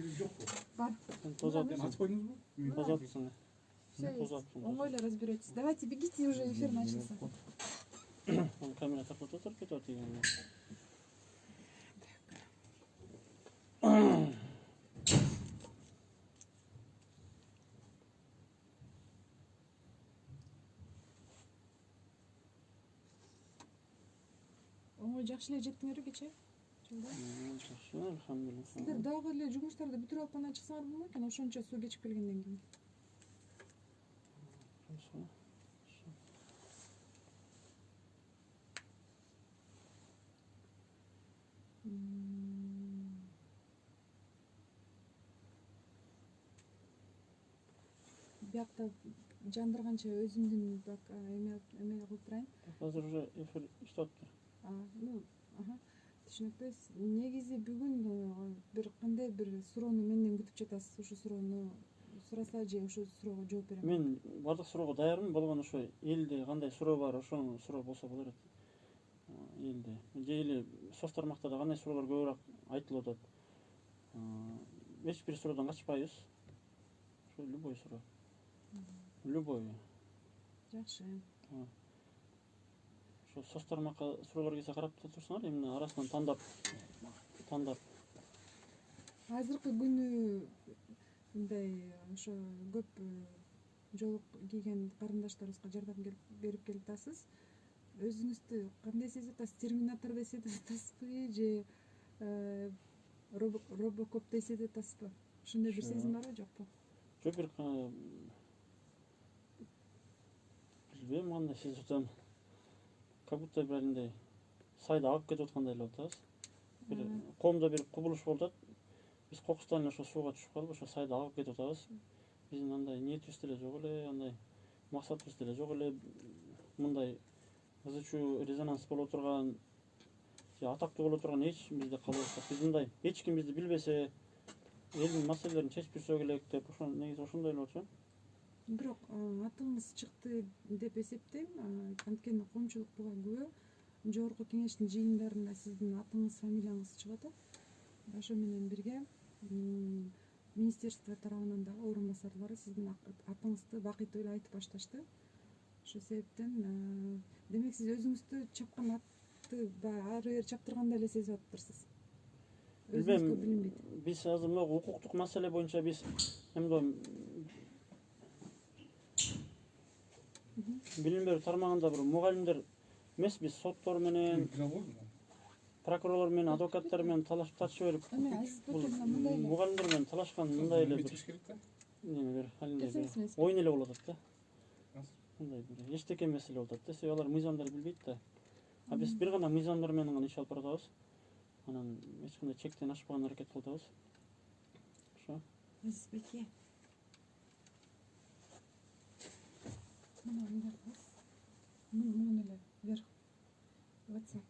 Жоқ қой. Бар. Сен açып қойдыңыз ба? Тозаттың. Все, оңойло разберетесь. Давайте бегите, уже эфир начался. Камера тартып отыр, кетип атат деген. Оңой жакшы эле жеттиңерби кече? Жакшы, алхамдулилlah. Сиздер дагы эле жумуштарды бүтүрүп алып гана чыксаңар болмок экен, ошончо суу кечип келгенден кийин. Биякта жандырганча өзүмдүн эме кылып турайын. Азыр уже эфир иштеп атат. Ну, түшүнүктүү. Негизи бүгүн бир кандай бир суроону менден күтүп жатасыз? Ошо суроону сураса же ошо суроого жооп берем? Мен бардык суроого даярмын. Болгону ошо элде кандай суроо бар, ошону суроо болсо боло берет. Элде. Же эле соц тармакта да кандай суроолор көбүрөөк айтылып атат. Эч бир суроодон качпайбыз. Ошо любой суроо. Любой. Жакшы. Ошо соц тармакка суроолор келсе карап турсаңар, эмне арасынан тандап. Азыркы күнү мындай ошо көп жолук кийген карындаштарыбызга жардам берип келип атасыз. Өзүңүздү кандай сезип атасыз? Терминатордой сезип атасызбы же робокоптой сезип атасызбы? Ошондой бир сезим барбы, жокпу? Жок, бир билбейм кандай сезип атам. Как будто бир андай сайда агып кетип аткандай эле болуп атабыз. Бир коомдо бир кубулуш болуп атат. Биз кокустан ошо сууга түшүп калып, ошо сайда агып кетип атабыз. Биздин андай ниетибиз деле жок эле, андай максатыбыз деле жок эле. Мындай ызычуу резонанс боло турган, же атактуу боло турган эч бизде калбайбыз. Биз мындай эч ким бизди билбесе, элдин маселелерин чечип жүрсөк элек деп, ошо негизи ошондой эле болчу. Бирок атыңыз чыкты деп эсептейм. Анткени коомчулук буга күбө. Жогорку кеңештин жыйындарында сиздин атыңыз, фамилияңыз чыгып атат. Ошо менен бирге министерство тарабынан дагы орун басарлары сиздин атыңызды бакыйт эле айтып башташты. Ошол себептен демек сиз өзүңүздү чапкан атты ары бери чаптыргандай эле сезип атыптырсыз. Өзүңүзгө билинбейт. Биз азыр могу укуктук маселе боюнча биз эмне билим берүү тармагында бир мугалимдер эмес, биз соттор менен, прокурорлор менен, адвокаттар менен талашып тартышып элек. Мугалимдер менен талашкан мындай эле бир неме бир оюн эле болуп атат да. Мындай бир эчтеке эмес эле болуп атат да. Себеби алар мыйзамдар билбейт да. Биз бир гана мыйзамдар менен гана иш алып баратабыз. Анан эч кандай чектен ашпаган аракет кылып атабыз. Ошо. Азизбеке. Мына эле вверх. WhatsApp.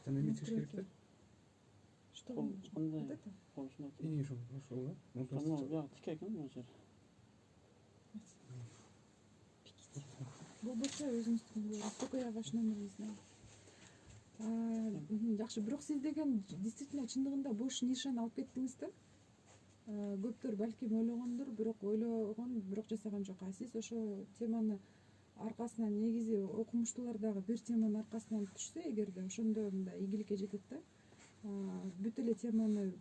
Там эмне чыгыш керек да? Что? Вот это? И ошо да? Ну, тике экен бул жер. Болбосо өзүңүздүн билесиз. Только я ваш номер не знаю. Жакшы, бирок сиз деген действительно чындыгында бош нишаны алып кеттиңиз да. Көптөр балким ойлогондур, бирок жасаган жок. Сиз ошо теманы аркасынан негизи окумуштуулар дагы бир теманын аркасынан түшсө эгерде ошондо мындай ийгиликке жетет да. Бүт эле теманы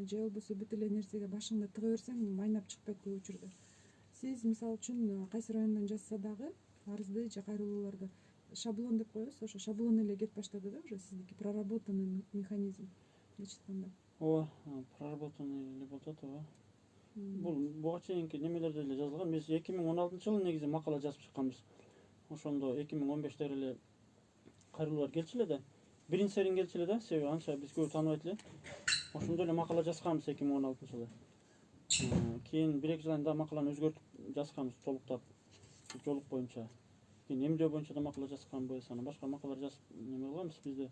же болбосо бүт эле нерсеге башыңды тыга берсең майнап чыкпайт көп учурда. Сиз мисалы үчүн кайсы райондон жазса дагы арызды же кайрылууларды шаблон деп коебуз, ошо шаблон эле кетип баштады да, уже сиздики проработанный механизм. Эч айтканда. Ооба, проработанный эле болуп атат, ооба. Бул буга чейинки немелерде эле жазылган. Биз 2016-жылы негизи макала жазып чыкканбыз. Ошондо 2015-те эле кайрылуулар келчү эле да. Биринчи серин келчү эле да, себеби анча биз көп тааныбайт эле. Ошондо эле макала жазганбыз 2016-жылы. Кийин 1-2 жыл айында макаланы өзгөртүп жазганбыз толуктап, жолук боюнча. Кийин эмдөө боюнча да макала жазганбыз, анан башка макалалар жазып неме кылганбыз. Бизде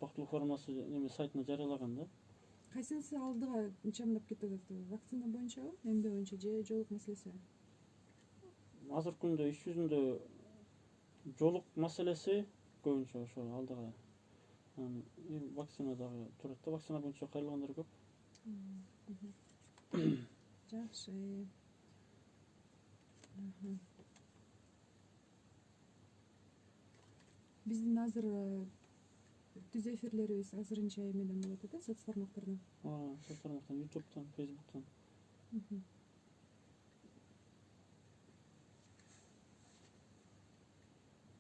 бактылык формасы неме сайтына жарыялаган да. Кайсынысы алдыга чамдап кетип атат? Вакцина боюнчабы, эмдөө боюнча же жолук маселеси? Азыркы күндө иш жүзүндө жолук маселеси көбүнчө ошо алдыга. Вакцина дагы турат да, вакцина боюнча кайрылгандар көп. Жакшы. Биздин азыр түз эфирлерибиз азырынча эмеден болот да, соц тармактардан. Соц тармактан, YouTube'дан, Facebook'tan.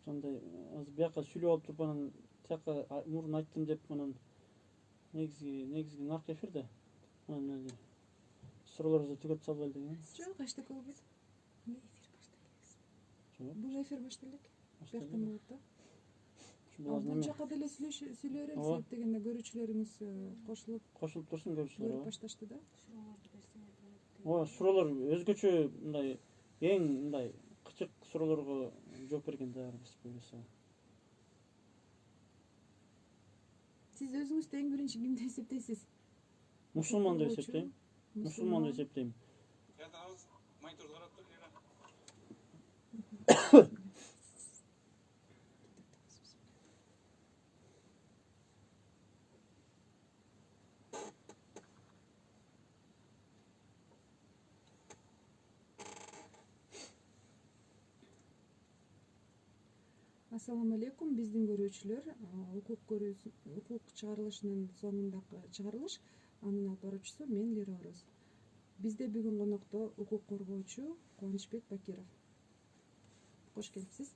Сондай аз бияка сүйлөп алып туруп анан тияка мурун айттым деп анан негизги наркы эфирде. Анан эле суроолорубузду түгөтүп салбайлы деген. Жок, эчтеке болбойт. Жок. Бул эфир башталды элек. Бияктан болот да. Бул Бул жака деле сүйлөй берели, себеп дегенде көрүүчүлөрүңүз кошулуп турсун көрүүчүлөр. көрүп башташты да. Суроолор өзгөчө мындай эң мындай кычык суроолорго жооп берген даярбыз буюрса. Сиз өзүңүздү эң биринчи кимди эсептейсиз? Мусулман деп эсептейм. Мусулман деп эсептейм. Ассаламу алейкум, биздин көрүүчүлөр. Укук чыгарылышынын соңундагы чыгарылыш, анын алып баруучусу мен Лира Ороз. Бизде бүгүн конокто укук коргоочу Кубанычбек Бакиров. Кош келипсиз.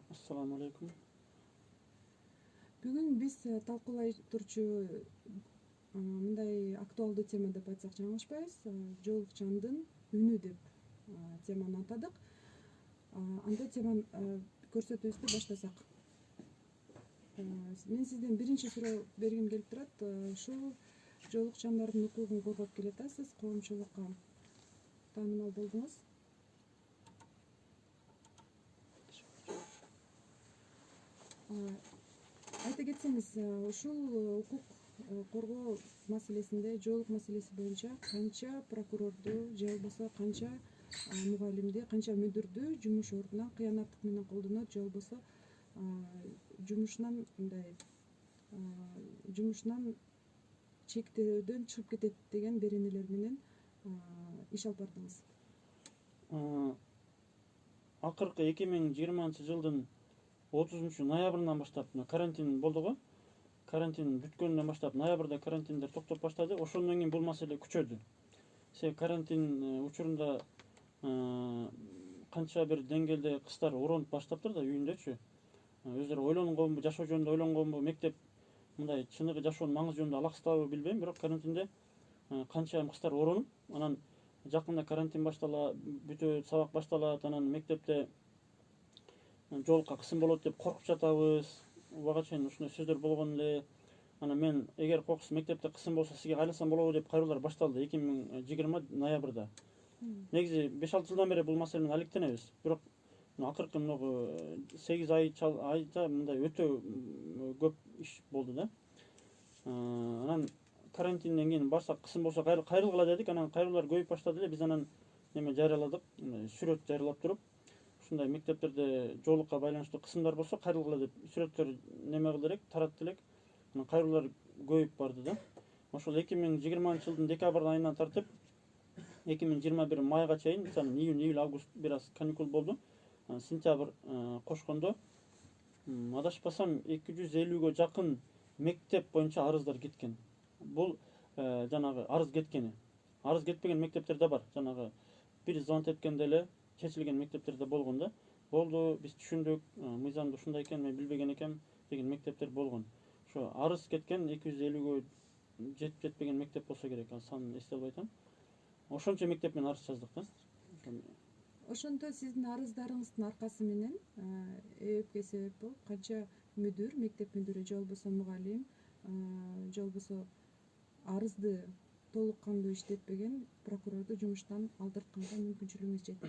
Ассаламу алейкум. Бүгүн биз талкуулай турчу мындай актуалдуу тема деп айтсак жаңылышпайбыз. Жоолукчандын үнү деп теманы атадык. Анда теманы көрсөтүүбүздү баштасак. Мен сизден биринчи суроо бергим келип турат. Ушул жоолукчандардын укугун коргоп келатасыз, коомчулукка таанымал болдуңуз. Айта кетсеңиз, ушул укук коргоо маселесинде, жоолук маселеси боюнча канча прокурорду же болбосо канча мугалимди, канча мүдүрдү жумуш ордунан кыянаттык менен колдонот, же болбосо жумушунан чектөөдөн чыгып кетет деген беренелер менен иш алып бардыңыз. Акыркы 2020-жылдын 30-ноябрынан баштап карантин болду го. Карантин бүткөндөн баштап ноябрда карантиндер токтоп баштады. Ошондон кийин бул маселе күчөдү. Себеби карантин учурунда канча бир деңгээлде кыздар уронуп баштаптыр да үйүндөчү. Өздөрү ойлонгонбу, жашоо жөнүндө ойлонгонбу, мектеп мындай чыныгы жашоонун маңызы жөнүндө алаксытабы билбейм, бирок карантинде канча кыздар уронуп, анан жакында карантин баштала, бүтөт, сабак башталат, анан мектепте жоолукка кысым болот деп коркуп жатабыз. Убага чейин ушундай сөздөр болгон эле. Анан мен эгер кокус мектепте кысым болсо сизге айласам болобу деп кайрылуулар башталды 2020 ноябрда. Негизи 5-6 жылдан бери бул маселе менен алектенебиз. Бирок акыркы 8 айда мындай өтө көп иш болду да. Анан карантинден кийин барсак кысым болсо кайрылгыла дедик. Анан кайрылуулар көбөйүп баштады эле. Биз анан неме жарыяладык, сүрөт жарыялап туруп, ушундай мектептерде жоолукка байланыштуу кысымдар болсо кайрылгыла деп сүрөттөр неме кылды элек, таратты элек. Анан кайрылуулар көбөйүп барды да. Ошол 2020-жылдын декабрь айынан тартып 2021 майга чейин, мисалы июнь, июль, август бир аз каникул болду. Сентябрь кошкондо адашпасам 250гө жакын мектеп боюнча арыздар кеткен. Бул жанагы арыз кеткени. Арыз кетпеген мектептер да бар. Жанагы бир звонок эткенде эле чечилген мектептер да болгон да. Болду, биз түшүндүк, мыйзамда ушундай экен, мен билбеген экенм деген мектептер болгон. Ошо арыз кеткен 250гө жетпеген мектеп болсо керек. Санын эстей албай атам. Ошончо мектеп менен арыз жаздык да. Ошондо сиздин арыздарыңыздын аркасы менен эпке себеп болуп канча мүдүр, мектеп мүдүрү же болбосо мугалим, же болбосо арызды толук кандуу иштетпеген прокурорду жумуштан алдыртканга мүмкүнчүлүгүңүз жетти.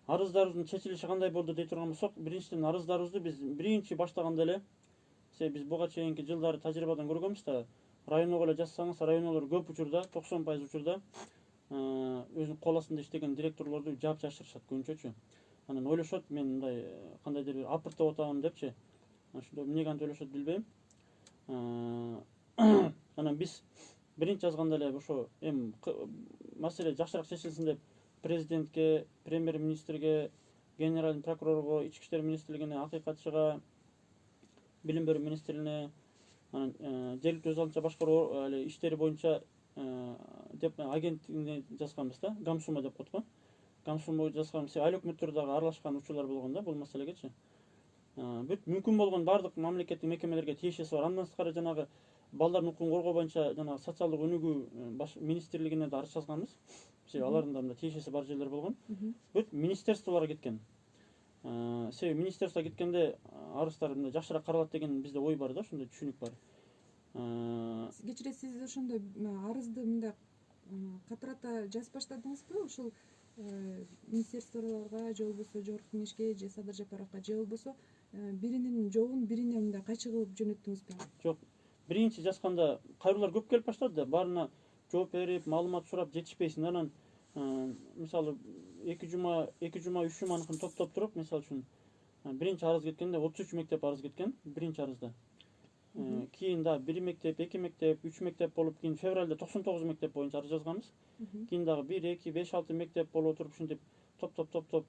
Арыздарыбыздын чечилиши кандай болду дей турган болсок, биринчиден арыздарыбызды биз биринчи баштаганда эле, биз буга чейинки жылдары тажрыйбадан көргөнбүз да, районго эле жазсаңыз, районулар көп учурда, 90% учурда өзүнүн кол астында иштеген директорлорду жаап жашырышат көбүнчөчү. Анан ойлошот, мен мындай кандайдыр бир апыртып атабын депчи. Ошондо эмнеге антип ойлошот билбейм. Анан биз биринчи жазганда эле ошо эми маселе жакшыраак чечилсин деп президентке, премьер министрге, генеральный прокурорго, ички иштер министрлигине, акыйкатчыга, билим берүү министрлигине, анан жергиликтүү өз алдынча башкаруу иштери боюнча деп агенттигине жазганбыз да, Гамсума деп коет го. Гамсумага жазганбыз. Айыл өкмөттөр дагы аралашкан учурлар болгон да бул маселегечи. Бүт мүмкүн болгон бардык мамлекеттик мекемелерге тиешеси бар. Андан тышкары жанагы балдардын укугун коргоо боюнча жанагы социалдык өнүгүү министрлигине да арыз жазганбыз. Себеби алардын да тиешеси бар жерлер болгон. Бүт министрликтолорго кеткен. Себеби министрликке кеткенде арыздар мындай жакшыраак каралат деген бизде ой бар да, ошондой түшүнүк бар. Кечире сиз ошондой арызды мындай катырата жазып баштадыңызбы? Ушул министрликтолорго же болбосо жогорку кеңешке же Садыр Жапаровго же болбосо биринин жообун бирине мындай кайчы кылып жөнөттүңүзбү? Жок. Биринчи жазганда кайрылуулар көп келип баштады да, баарына жооп берип, маалымат сурап жетишпейсиң. Анан мисалы 2 жума 3 жуманыкын топтоп туруп, мисалы үчүн биринчи арыз кеткенде 33 мектеп арыз кеткен, биринчи арызда. Кийин да 1 мектеп, 2 мектеп, 3 мектеп болуп, кийин февралда 99 мектеп боюнча арыз жазганбыз. Кийин дагы 1, 2, 5, 6 мектеп болуп туруп, ушинтип топтоп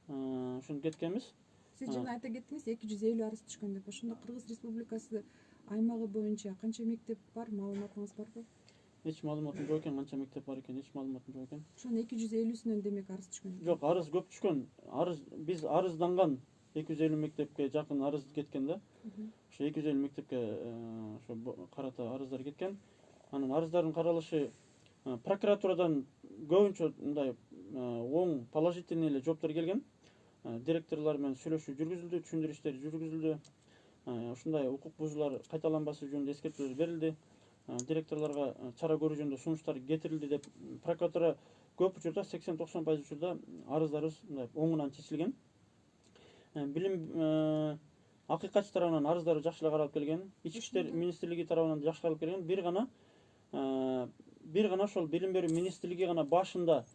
ушинтип кеткенбиз. Сиз жана айта кеттиңиз 250 арыз түшкөн деп. Ошондо Кыргыз Республикасы аймагы боюнча канча мектеп бар, маалыматыңыз барбы? Эч маалыматым жок экен, канча мектеп бар экен, эч маалыматым жок экен. Ошонун 250сүнөн демек арыз түшкөн. Жок, арыз көп түшкөн. Биз арызданган 250 мектепке жакын арыз кеткен да. Ошо 250 мектепке ошо карата арыздар кеткен. Анан арыздардын каралышы прокуратурадан көбүнчө мындай оң положительный эле жооптор келген. Директорлор менен сүйлөшүү жүргүзүлдү, түшүндүрүү иштери жүргүзүлдү. Ушундай укук бузуулар кайталанбашы жөнүндө эскертүүлөр берилди. Директорлорго чара көрүү жөнүндө сунуштар кетирилди деп прокуратура көп учурда 80-90% учурда арыздарыбыз мындай оңунан чечилген. Билим акыйкатчы тарабынан арыздар жакшы эле каралып келген. Ички иштер министрлиги тарабынан жакшы каралып келген. Бир гана ошол билим берүү министрлиги гана башында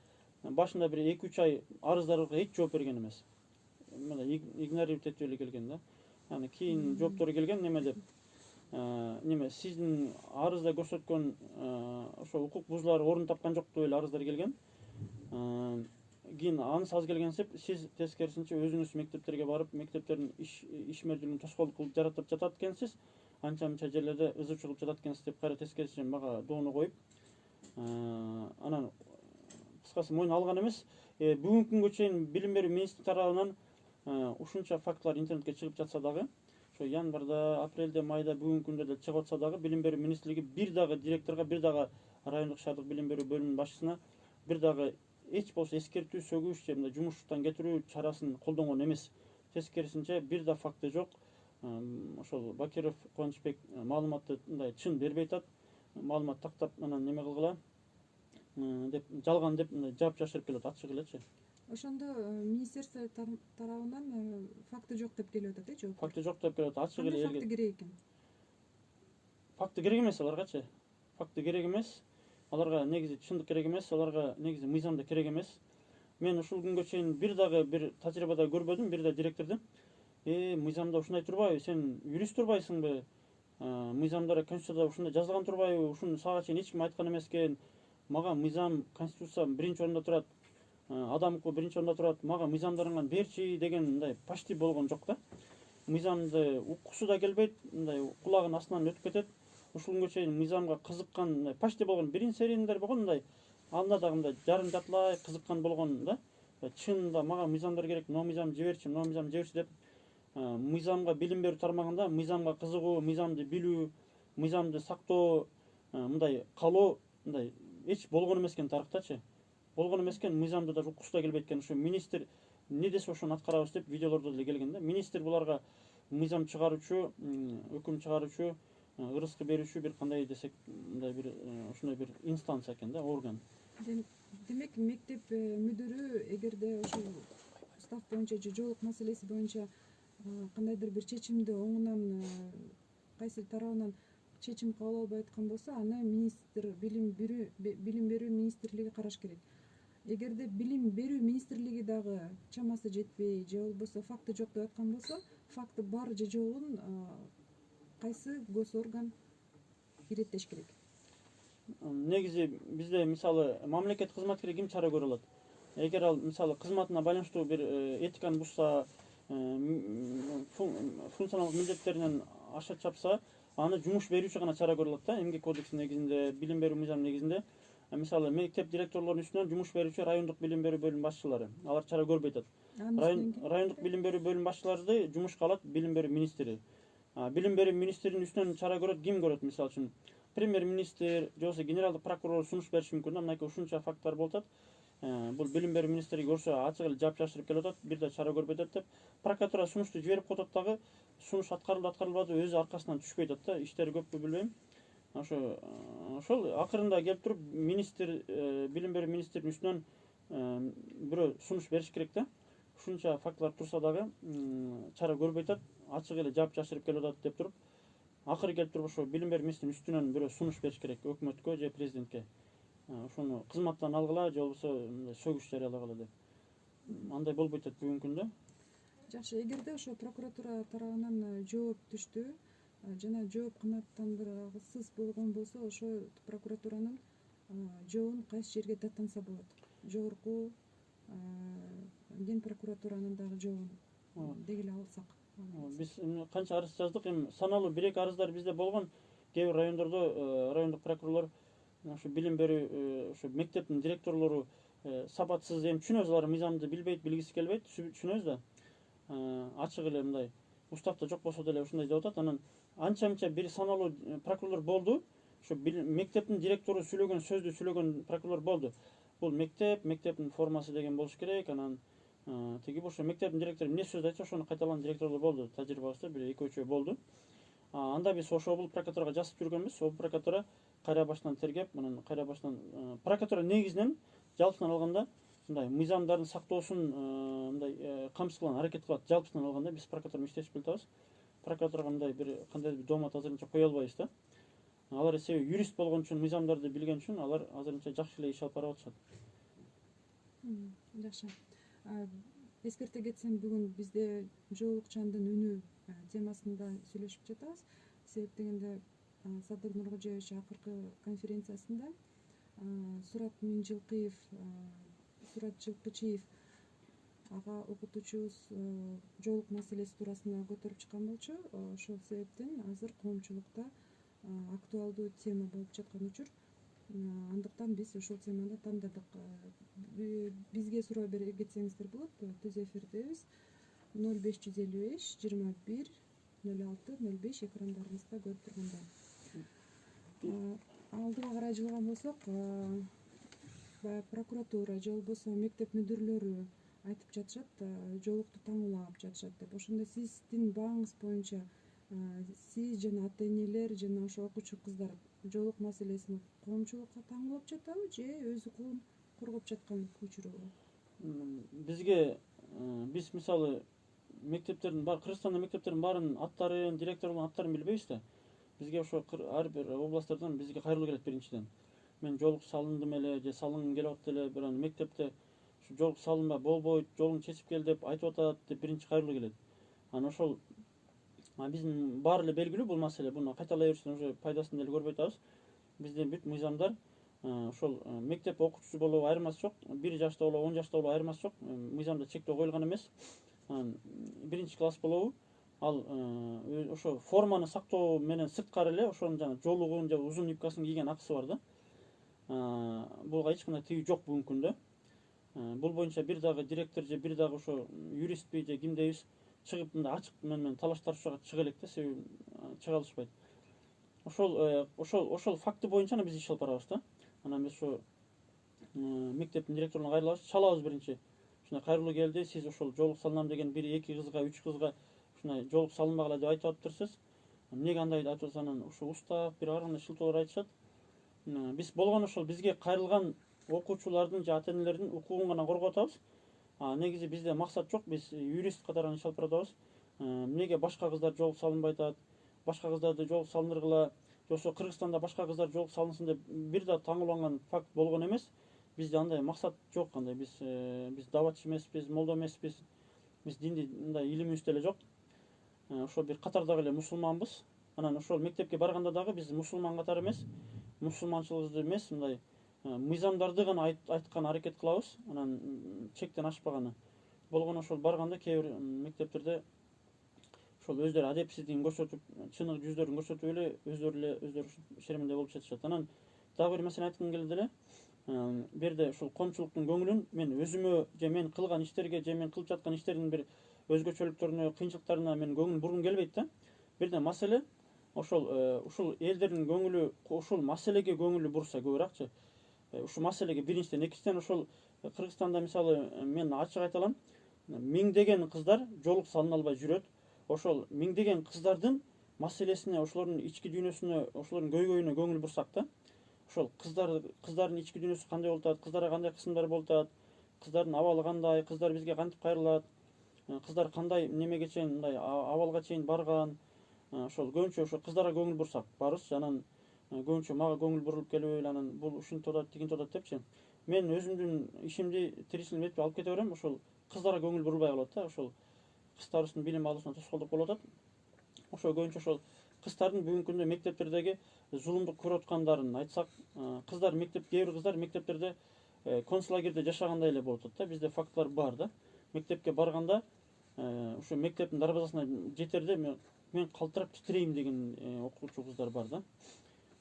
бир 2-3 ай арыздарга эч жооп берген эмес. Мындай игнорировать этип эле келген да. Аны кийин жооптору келген неме деп сиздин арызда көрсөткөн ошо укук бузуулар орун тапкан жок деп эле арыздар келген. Кийин анысы аз келгенсип, сиз тескерисинче өзүңүз мектептерге барып, мектептердин ишмердүүлүгүн тоскоолдук кылып жаратып жатат экенсиз, анча жерлерде ызы чыгып жатат экенсиз деп кайра тескерисинче мага доону коюп, анан кыскасы мойнуна алган эмес. Бүгүнкү күнгө чейин билим берүү министрлиги тарабынан ушунча фактылар интернетке чыгып жатса дагы, ошо январда, апрелде, майда бүгүнкү күндөрдө чыгып атса дагы, билим берүү министрлиги бир дагы директорго, бир дагы райондук шаардык билим берүү бөлүмүнүн башчысына бир дагы эч болсо эскертүү, сөгүш же мындай жумуштан кетирүү чарасын колдонгон эмес. Тескерисинче бир да факты жок. Ошол Бакиров Кубанычбек маалыматты мындай чын бербей атат. Маалымат тактап анан неме кылгыла деп жалган деп мындай жаап жашырып келет, ачык элечи. Ошондо министерство тарабынан факты жок деп келип атат, жооп. Факты жок деп келип атат, ачык эле элге. Факты керек экен. Факты керек эмес аларгачы. Факты керек эмес. Аларга негизи чындык керек эмес, аларга негизи мыйзамда керек эмес. Мен ушул күнгө чейин бир дагы бир тажрыйбада көрбөдүм, бир да директорду. Мыйзамда ушундай турбайбы? Сен юрист турбайсыңбы? Мыйзамда, конституцияда ушундай жазылган турбайбы? Ушуну сага чейин эч ким айткан эмес экен. Мага мыйзам, конституция биринчи орунда турат. Адам укугу биринчи орунда турат. Мага мыйзамдарыңан берчи деген мындай почти болгон жок да. Мыйзамды уккусу да келбейт, мындай кулагынын астынан өтүп кетет. Ушул күнгө чейин мыйзамга кызыккан почти болгон биринчи серийиндер болгон, мындай анда дагы мындай жарым жартылай кызыккан болгон да. Чынында мага мыйзамдар керек, мына мыйзам жиберчи деп мыйзамга билим берүү тармагында мыйзамга кызыгуу, мыйзамды билүү, мыйзамды сактоо, мындай каалоо мындай эч болгон эмес экен тарыхтачы. Болгон эмес экен, мыйзамды да уккусу да келбейт экен. Ушу министр не десе ошону аткарабыз деп видеолордо деле келген да. Министр буларга мыйзам чыгаруучу, өкүм чыгаруучу, ырыскы берүүчү бир кандай десек, мындай бир ушундай бир инстанция экен да, орган. Демек мектеп мүдүрү эгерде ошол устав боюнча же жоолук маселеси боюнча кандайдыр бир чечимди оңунан кайсы тарабынан чечим кабыл албай аткан болсо, аны министр билим берүү министрлиги караш керек. Эгерде билим берүү министрлиги дагы чамасы жетпей же болбосо факты жок деп аткан болсо, факты бар же жогун кайсы госорган иреттеш керек? негизи бизде мисалы мамлекеттик кызматкер ким чара көрө алат? Эгер ал мисалы кызматына байланыштуу бир этиканы бузса, функционалдык милдеттеринен аша чапса, аны жумуш берүүчү гана чара көрө алат да. Эмгек кодекси негизинде, билим берүү мыйзамы негизинде. Мисалы мектеп директорлорунун үстүнөн жумуш берүүчү райондук билим берүү бөлүм башчылары. Алар чара көрбөй атат. Райондук билим берүү бөлүм башчыларды жумушка алат билим берүү министри. Билим берүү министринин үстүнөн чара көрөт ким көрөт? Мисалы үчүн премьер-министр же болбосо генералдык прокурор сунуш бериши мүмкүн да. Мынакей ушунча факттар болуп атат. Бул билим берүү министри көрсө ачык эле жап жашырып келип атат, бир да чара көрбөй атат деп. Прокуратура сунушту жиберип коет дагы, сунуш аткарылды аткарылбады өзү аркасынан түшпөй атат да. Иштери көппү билбейм. Ошол акырында келип туруп министр, билим берүү министринин үстүнөн бирөө сунуш бериш керек да. Ушунча фактылар турса дагы чара көрбөй атат, ачык эле жап жашырып келип атат деп туруп, акыры келип туруп ошо билим берүү министринин үстүнөн бирөө сунуш бериш керек өкмөткө же президентке. Ошону кызматтан алгыла же болбосо сөгүш жарыялагыла деп. Андай болбой атат бүгүнкү күндө. Жакшы, эгерде ошо прокуратура тарабынан жооп түштү, жана жооп канааттандыргысыз болгон болсо, ошо прокуратуранын жообун кайсы жерге даттанса болот? Жогорку ген прокуратуранын дагы жообун деги эле алсак. Биз канча арыз жаздык, эми саналуу 1-2 арыздар бизде болгон. Кээ бир райондордо райондук прокурорлор ошо билим берүү ошо мектептин директорлору сапатсыз, эми түшүнөбүз, алар мыйзамды билбейт, билгиси келбейт, түшүнөбүз да. Ачык эле мындай уставда жок болсо деле ушундай деп атат. Анан анча бир саналуу прокурорлор болду. Ошо мектептин директору сүйлөгөн сөздү сүйлөгөн прокурорлор болду. Бул мектептин формасы деген болуш керек. Анан тиги ошо мектептин директору эмне сөз айтса ошону кайталаган директорлор болду. Тажрыйбабызда бир 2-3 болду. Анда биз ошо бул прокуратурага жазып жүргөнбүз. Ошол прокуратура кайра баштан тергеп, анан кайра баштан прокуратура негизинен жалпысынан алганда мындай мыйзамдардын сактоосун мындай камсыз кылган аракет кылат. Жалпысынан алганда биз прокуратура менен иштешип келатабыз. Прокуратурага мындай бир кандайдыр бир доомат азырынча кое албайбыз да. Алар себеби юрист болгон үчүн, мыйзамдарды билген үчүн алар азырынча жакшы эле иш алып барып атышат. Жакшы. Эскерте кетсем, бүгүн бизде жоолукчандын үнү темасында сүйлөшүп жатабыз. Себеп дегенде Садыр Нуркожоевич акыркы конференциясында Сурат Жылкычиев ага окутуучубуз жоолук маселеси туурасында көтөрүп чыккан болчу. Ошол себептен азыр коомчулукта актуалдуу тема болуп жаткан учур. Андыктан биз ошол теманы тандадык. Бизге суроо бере кетсеңиздер болот. Түз эфирдебиз. 0555 21 06 05 экрандарыңызда көрүп тургандай. Алдыга карай жылган болсок, прокуратура же болбосо мектеп мүдүрлөрү айтып жатышат, жоолукту таңуулап жатышат деп. Ошондо сиздин бааңыз боюнча сиз жана ата-энелер жана ошо окуучу кыздар жоолук маселесин коомчулукка таңуулап жатабы же өзү коргоп жаткан учурубу? Бизге биз мисалы мектептердин Кыргызстандын мектептердин баарынын аттарын, директорлордун аттарын билбейбиз да. Бизге ошо ар бир областтардан бизге кайрылуу келет биринчиден. Мен жоолук салындым эле же салынгым келип атты эле, бир мектепте ушу жоолук салынба болбойт, жолуң чечип кел деп айтып атат деп биринчи кайрылуу келет. Анан ошол биздин баары эле белгилүү бул маселе. Буну кайталай берсең уже пайдасын деле көрбөй атабыз. Бизден бүт мыйзамдар ошол мектеп окуучусу болобу айырмасы жок, 1 жашта болобу 10 жашта болобу айырмасы жок. Мыйзамда чектөө коюлган эмес. Биринчи класс болобу, ал ошо форманы сактоо менен сырткары эле ошонун жана жолугун же узун юбкасын кийген акысы бар да. Буга эч кандай тыюу жок бүгүнкү күндө. Бул боюнча бир дагы директор же бир дагы ошо юристпи же кимдейбиз чыгып мындай ачык менен талаш тартышууга чыга элек да, себеби чыга алышпайт. Ошол факты боюнча биз иш алып барабыз да. Анан биз ошо мектептин директоруна кайрылабыз, чалабыз биринчи. Ушундай кайрылуу келди, сиз ошол жоолук салынам деген 1-2 кызга, 3 кызга ушундай жоолук салынбагыла деп айтып атыптырсыз. Эмнеге андай деп атып атасыз? Анан ушул устав бир ар кандай шылтоолор айтышат. Биз болгон ошол бизге кайрылган окуучулардын же ата-энелердин укугун гана коргоп атабыз. Негизи бизде максат жок, биз юрист катары иш алып баратабыз. Эмнеге башка кыздар жоолук салынбай атат? Башка кыздарды жоолук салындыргыла, же болбосо Кыргызстанда башка кыздар жоолук салынсын деп бир да таңууланган факт болгон эмес. Бизде андай максат жок, андай биз даватчы эмеспиз, молдо эмеспиз. Биз динди мындай илимибиз деле жок. Ошо бир катардагы эле мусулманбыз. Анан ошол мектепке барганда дагы биз мусулман катары эмес, мусулманчылыгыбызды эмес, мындай мыйзамдарды гана айткан аракет кылабыз, анан чектен ашпаганы. Болгону ошол барганда кээ бир мектептерде ошол өздөрү адепсиздигин көрсөтүп, чыныгы жүздөрүн көрсөтүп эле өздөрү шереминде болуп жатышат. Анан дагы бир маселе айткым келди эле. Бу жерде ушул коомчулуктун көңүлүн мен өзүмө же мен кылган иштерге же мен кылып жаткан иштердин бир өзгөчөлүктөрүнө, кыйынчылыктарына мен көңүл бургум келбейт да. Бир да маселе ушул элдердин көңүлү ушул маселеге көңүлү бурса көбүрөөкчү. Ушул маселеге биринчиден, экинчиден ошол Кыргызстанда мисалы мен ачык айта алам, миңдеген кыздар жолук салына албай жүрөт. Ошол миңдеген кыздардын маселесине, ошолордун ички дүйнөсүнө, ошолордун көйгөйүнө көңүл бурсак да, ошол кыздардын ички дүйнөсү кандай болуп атат, кыздарга кандай кысымдар болуп атат, кыздардын абалы кандай, кыздар бизге кантип кайрылат, кыздар кандай немеге чейин, мындай абалга чейин барган, ошол көбүнчө ошо кыздарга көңүл бурсак барыбыз, анан көбүнчө мага көңүл бурулуп келип эле анан бул ушинтип атат, тигинтип атат депчи. Мен өзүмдүн ишимди тиричилигимди этпей алып кете берем, ошол кыздарга көңүл бурулбай калат да, ошол кыздарыбыздын билим алуусуна тоскоолдук болуп атат. Ошо көбүнчө ошол кыздардын бүгүнкү күндө мектептердеги зулумду көрүп аткандарын айтсак, кыздар кээ бир кыздар мектептерде концлагерде жашагандай эле болуп атат да. Бизде фактылар бар да. Мектепке барганда ошо мектептин дарбазасына жетерде мен калтырап титирейм деген окуучу кыздар бар да.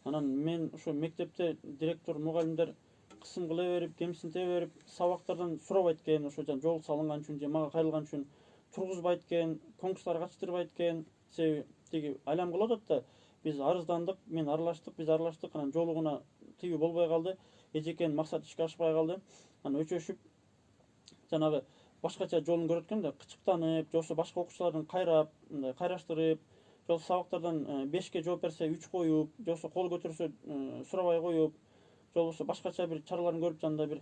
Анан мен ошо мектепте директор, мугалимдер кысым кыла берип, кемсинте берип, сабактардан сурабайт экен, ошо жол салынган үчүн же мага кайрылган үчүн тургузбайт экен, конкурстарга катыштырбайт экен. Себеби тиги айлам кылып атат да, биз арыздандык, мен аралаштык, анан жолугуна тыюу болбой калды, эжекен максат ишке ашпай калды. Анан өчөшүп жанагы башкача жолун көрөт экен да, кычыктанып, же болбосо башка окуучулардын кайрап, мындай кайраштырып, же болбосо сабактардан 5ке жооп берсе 3 коюп, же болбосо кол көтөрсө сурабай коюп, же болбосо башкача бир чараларын көрүп, жанда бир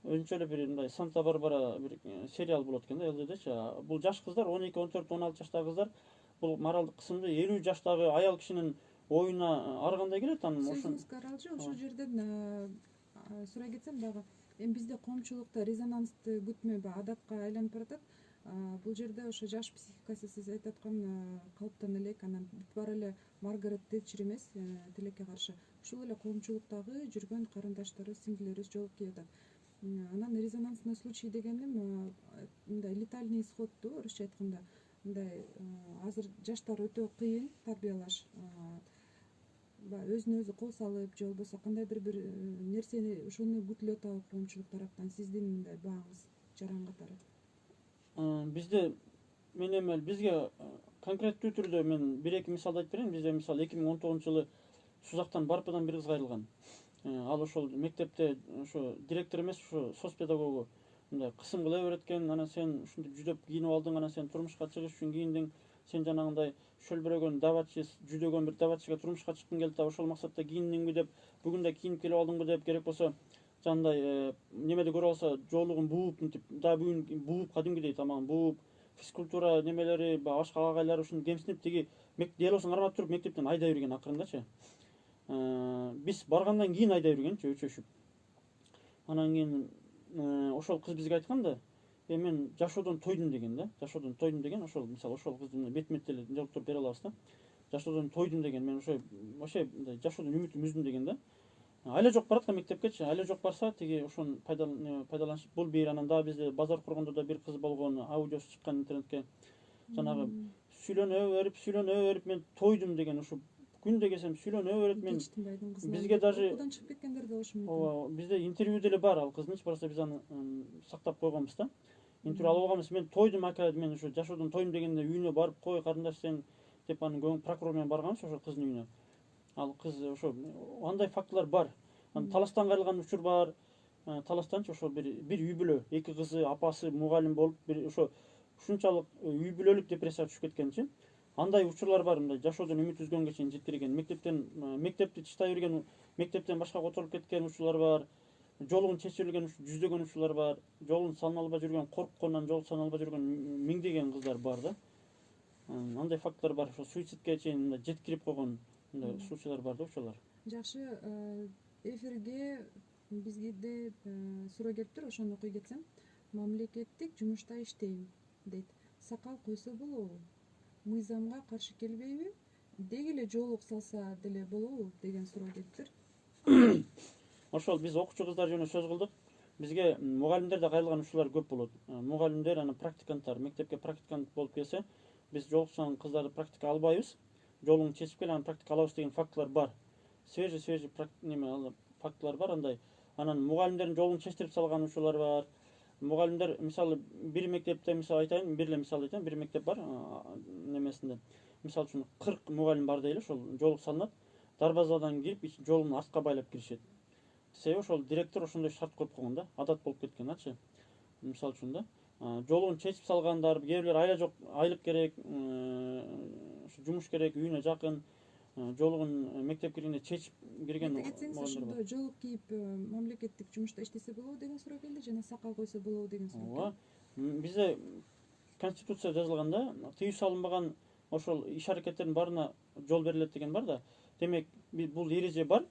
өзүнчө эле бир мындай Санта Барбара бир сериал болот экен да, ЛДДчи. Бул жаш кыздар, 12, 14, 16 жаштагы кыздар бул моралдык кысымды 50 жаштагы аял кишинин оюна ар кандай келет. Анан сөзүңүзгө аралжы ошол жерден сурай кетсем дагы, эми бизде коомчулукта резонансты күтмөбү адатка айланып баратат. Бул жерде ошо жаш психикасы сиз айтып аткан калыптана элек, анан бүт бара эле Маргарет Тэтчер эмес, тилекке каршы ушул эле коомчулуктагы жүргөн карындаштарыбыз, сиңдилерибиз жолуп келип атат. Анан резонансный случай дегеним мындай летальный исходту, орусча айтканда, мындай азыр жаштар өтө кыйын тарбиялаш, өзүнө өзү кол салып, же болбосо кандайдыр бир нерсени ошону күтүлүп атабы коомчулук тараптан, сиздин мындай бааңыз, жаран катары? Бизде мен эми бизге конкреттүү түрдө мен 1-2 мисалды айтып берейин. Бизде мисалы 2019-жылы Сузактан Барпадан бир кыз кайрылган. Ал ошол мектепте ошо директор эмес, ошо соц педагогу мындай кысым кыла берет экен. Анан сен ушинтип жүдөп кийинип алдың, анан сен турмушка чыгыш үчүн кийиндиң, сен жанагындай шөлбөрөгөн даватчы, жүдөгөн бир даватчыга турмушка чыккың келди да, ошол максатта кийиндиңби деп, бүгүн да кийинип келип алдыңбы деп, керек болсо жандай немеде көрүп алса жоолугун бууп, мынтип да бүгүн бууп, кадимгидей тамагын бууп, физкультура немелери, башка агайлар ушинтип кемсинип, тиги делосун кармап туруп мектептен айдай берген акырындачы. Биз баргандан кийин айдай бергенчи өчөшүп. Анан кийин ошол кыз бизге айткан да, мен жашоодон тойдум деген да. Жашоодон тойдум деген, ошол мисалы ошол кыздын бетме бет эле жооптор бере алабыз да. Жашоодон тойдум деген, мен вообще жашоодон үмүтүм үздүм деген да. Айла жок барат да мектепкечи, айла жок барса тиги ошону пайдаланышып, бул бир. Анан дагы бизде базар коргондо да бир кыз болгон, аудиосу чыккан интернетке. Жанагы сүйлөнө берип мен тойдум деген, ушу күндө келсем сүйлөнө берет. Мен бизге даже окуудан чыгып кеткендер да болушу мүмкүн. Ооба, бизде интервью деле бар ал кыздынчы, просто биз аны сактап койгонбуз да. Интервью алып алганбыз. Мен тойдум ака, мен ушу жашоодон тойдум дегенде үйүнө барып, кой карындаш сен деп анын прокурор менен барганбыз ошо кыздын үйүнө. Ал кыз ошо андай фактылар бар. Таластан кайрылган учур бар. Таластанчы ошо бир үй бүлө, 2 кызы, апасы мугалим болуп, бир ошо ушунчалык үй бүлөлүк депрессияга түшүп кеткенчи. Андай учурлар бар, мындай жашоодон үмүт үзгөнгө чейин жеткирген, мектепти тыштай берген, мектептен башка которуп кеткен учурлар бар. Жолугун чечирилген жүздөгөн учурлар бар. Жолун салына албай жүргөн, корккондон жол салына албай жүргөн миңдеген кыздар бар да. Андай факттар бар, ошо суицидке чейин жеткирип койгон мындай случайлар бар да, ошолор. Жакшы, эфирге бизге суроо келиптир, ошону окуй кетсем. Мамлекеттик жумушта иштейм дейт. Сакал койсо болобу? Мыйзамга каршы келбейби? Деги эле жоолук салса деле болобу деген суроо келиптир. ошол биз окуучу кыздар жөнүндө сөз кылдык. Бизге мугалимдерде кайрылган учурлар көп болот. Мугалимдер анан практиканттар мектепке практикант болуп келсе, биз жолукчан кыздарды практика албайбыз. Жолун чечип келип анан практика алабыз деген фактылар бар. Свежий фактылар бар андай. Анан мугалимдердин жолун чечтирип салган учурлар бар. Мугалимдер мисалы бир мектепте мисалы айтайын, бир эле мисал айтайын, бир мектеп бар немесинде. Мисалы үчүн 40 мугалим бар дейли, ошол жолук салынат. Дарбазадан кирип жолун артка байлап киришет. Себеби ошол директор ошондой шарт коюп койгон да, адат болуп кеткен ачы. Мисалы үчүн да, жолун чечип салгандар, кээ бирлер айла жок, айлык керек, жумуш керек, үйүнө жакын, жолугун мектеп киргенде чечип кирген кетсеңиз мугалимдер бар. ошондо жолук кийип мамлекеттик жумушта иштесе болобу деген суроо келди жана сакал койсо болобу деген суроо Ооба. Бизде конституция жазылганда тыюу салынбаган ошол иш аракеттердин баарына жол берилет деген бар да. Демек бул эреже бар.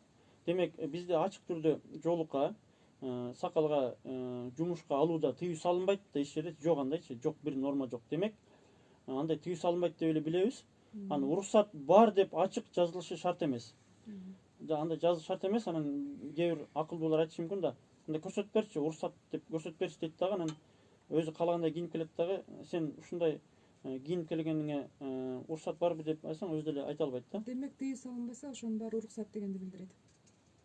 Демек бизде ачык түрдө жолукка, сакалга, жумушка алууда тыюу салынбайт да эч жерде жок андайчы, жок бир норма жок. Демек андай тыюу салынбайт деп эле билебиз. Анан уруксат бар деп ачык жазылышы шарт эмес. Андай жазылыш шарт эмес, анан кээ бир акылдуулар айтышы мүмкүн да. Андай көрсөтүп берчи, уруксат деп көрсөтүп берчи дейт дагы, анан өзү каалагандай кийинип келет дагы, сен ушундай кийинип келгениңе уруксат барбы деп айтсаң өзү деле айта албайт да. Демек тыюу салынбаса ошонун баары уруксат дегенди билдирет.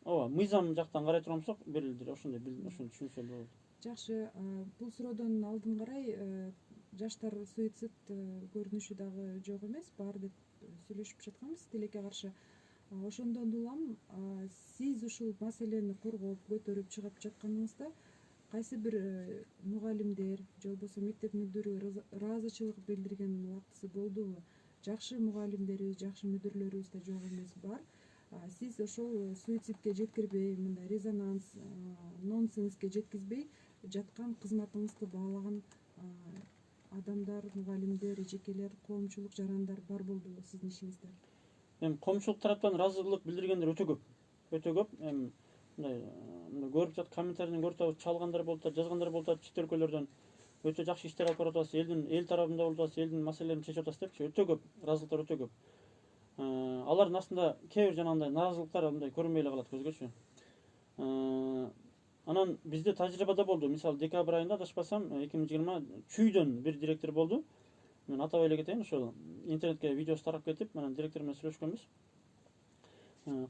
Ооба, мыйзам жактан карай турган болсок, берилдир, ошондой түшүнсө болот. Жакшы, бул суроодон алдын карай жаштар суицид көрүнүшү дагы жок эмес, бар деп сүйлөшүп жатканбыз тилекке каршы. Ошондон улам сиз ушул маселени коргоп, көтөрүп чыгып жатканыңызда кайсы бир мугалимдер же болбосо мектеп мүдүрү ыраазычылык билдирген убактысы болдубу? Жакшы мугалимдерибиз, жакшы мүдүрлөрүбүз да жок эмес бар. Сиз ошол суицидке жеткирбей, мындай резонанс, нонсенске жеткизбей жаткан кызматыңызды баалаган адамдар, мугалимдер, эжекелер, коомчулук жарандар бар болдубу сиздин ишиңизде? Эми коомчулук тараптан ыраазычылык билдиргендер өтө көп. Өтө көп. Эми мындай көрүп жатып комментарийден көрүп атабыз, чалгандар болуп атат, жазгандар болуп атат, чет өлкөлөрдөн өтө жакшы иштер алып барып атасыз, эл тарабында болуп атасыз, элдин маселелерин чечип атасыз депчи, өтө көп, ыраазычылыктар өтө көп. Алардын астында кээ бир жанагындай нааразылыктар андай көрүнбөй эле калат көзгөчү. Анан бизде тажрыйбада болду. Мисалы декабрь айында адашпасам 2020 чүйдөн бир директор болду. Мен атабай эле кетейин, ошол интернетке видеосу тарап кетип, анан директор менен сүйлөшкөнбүз.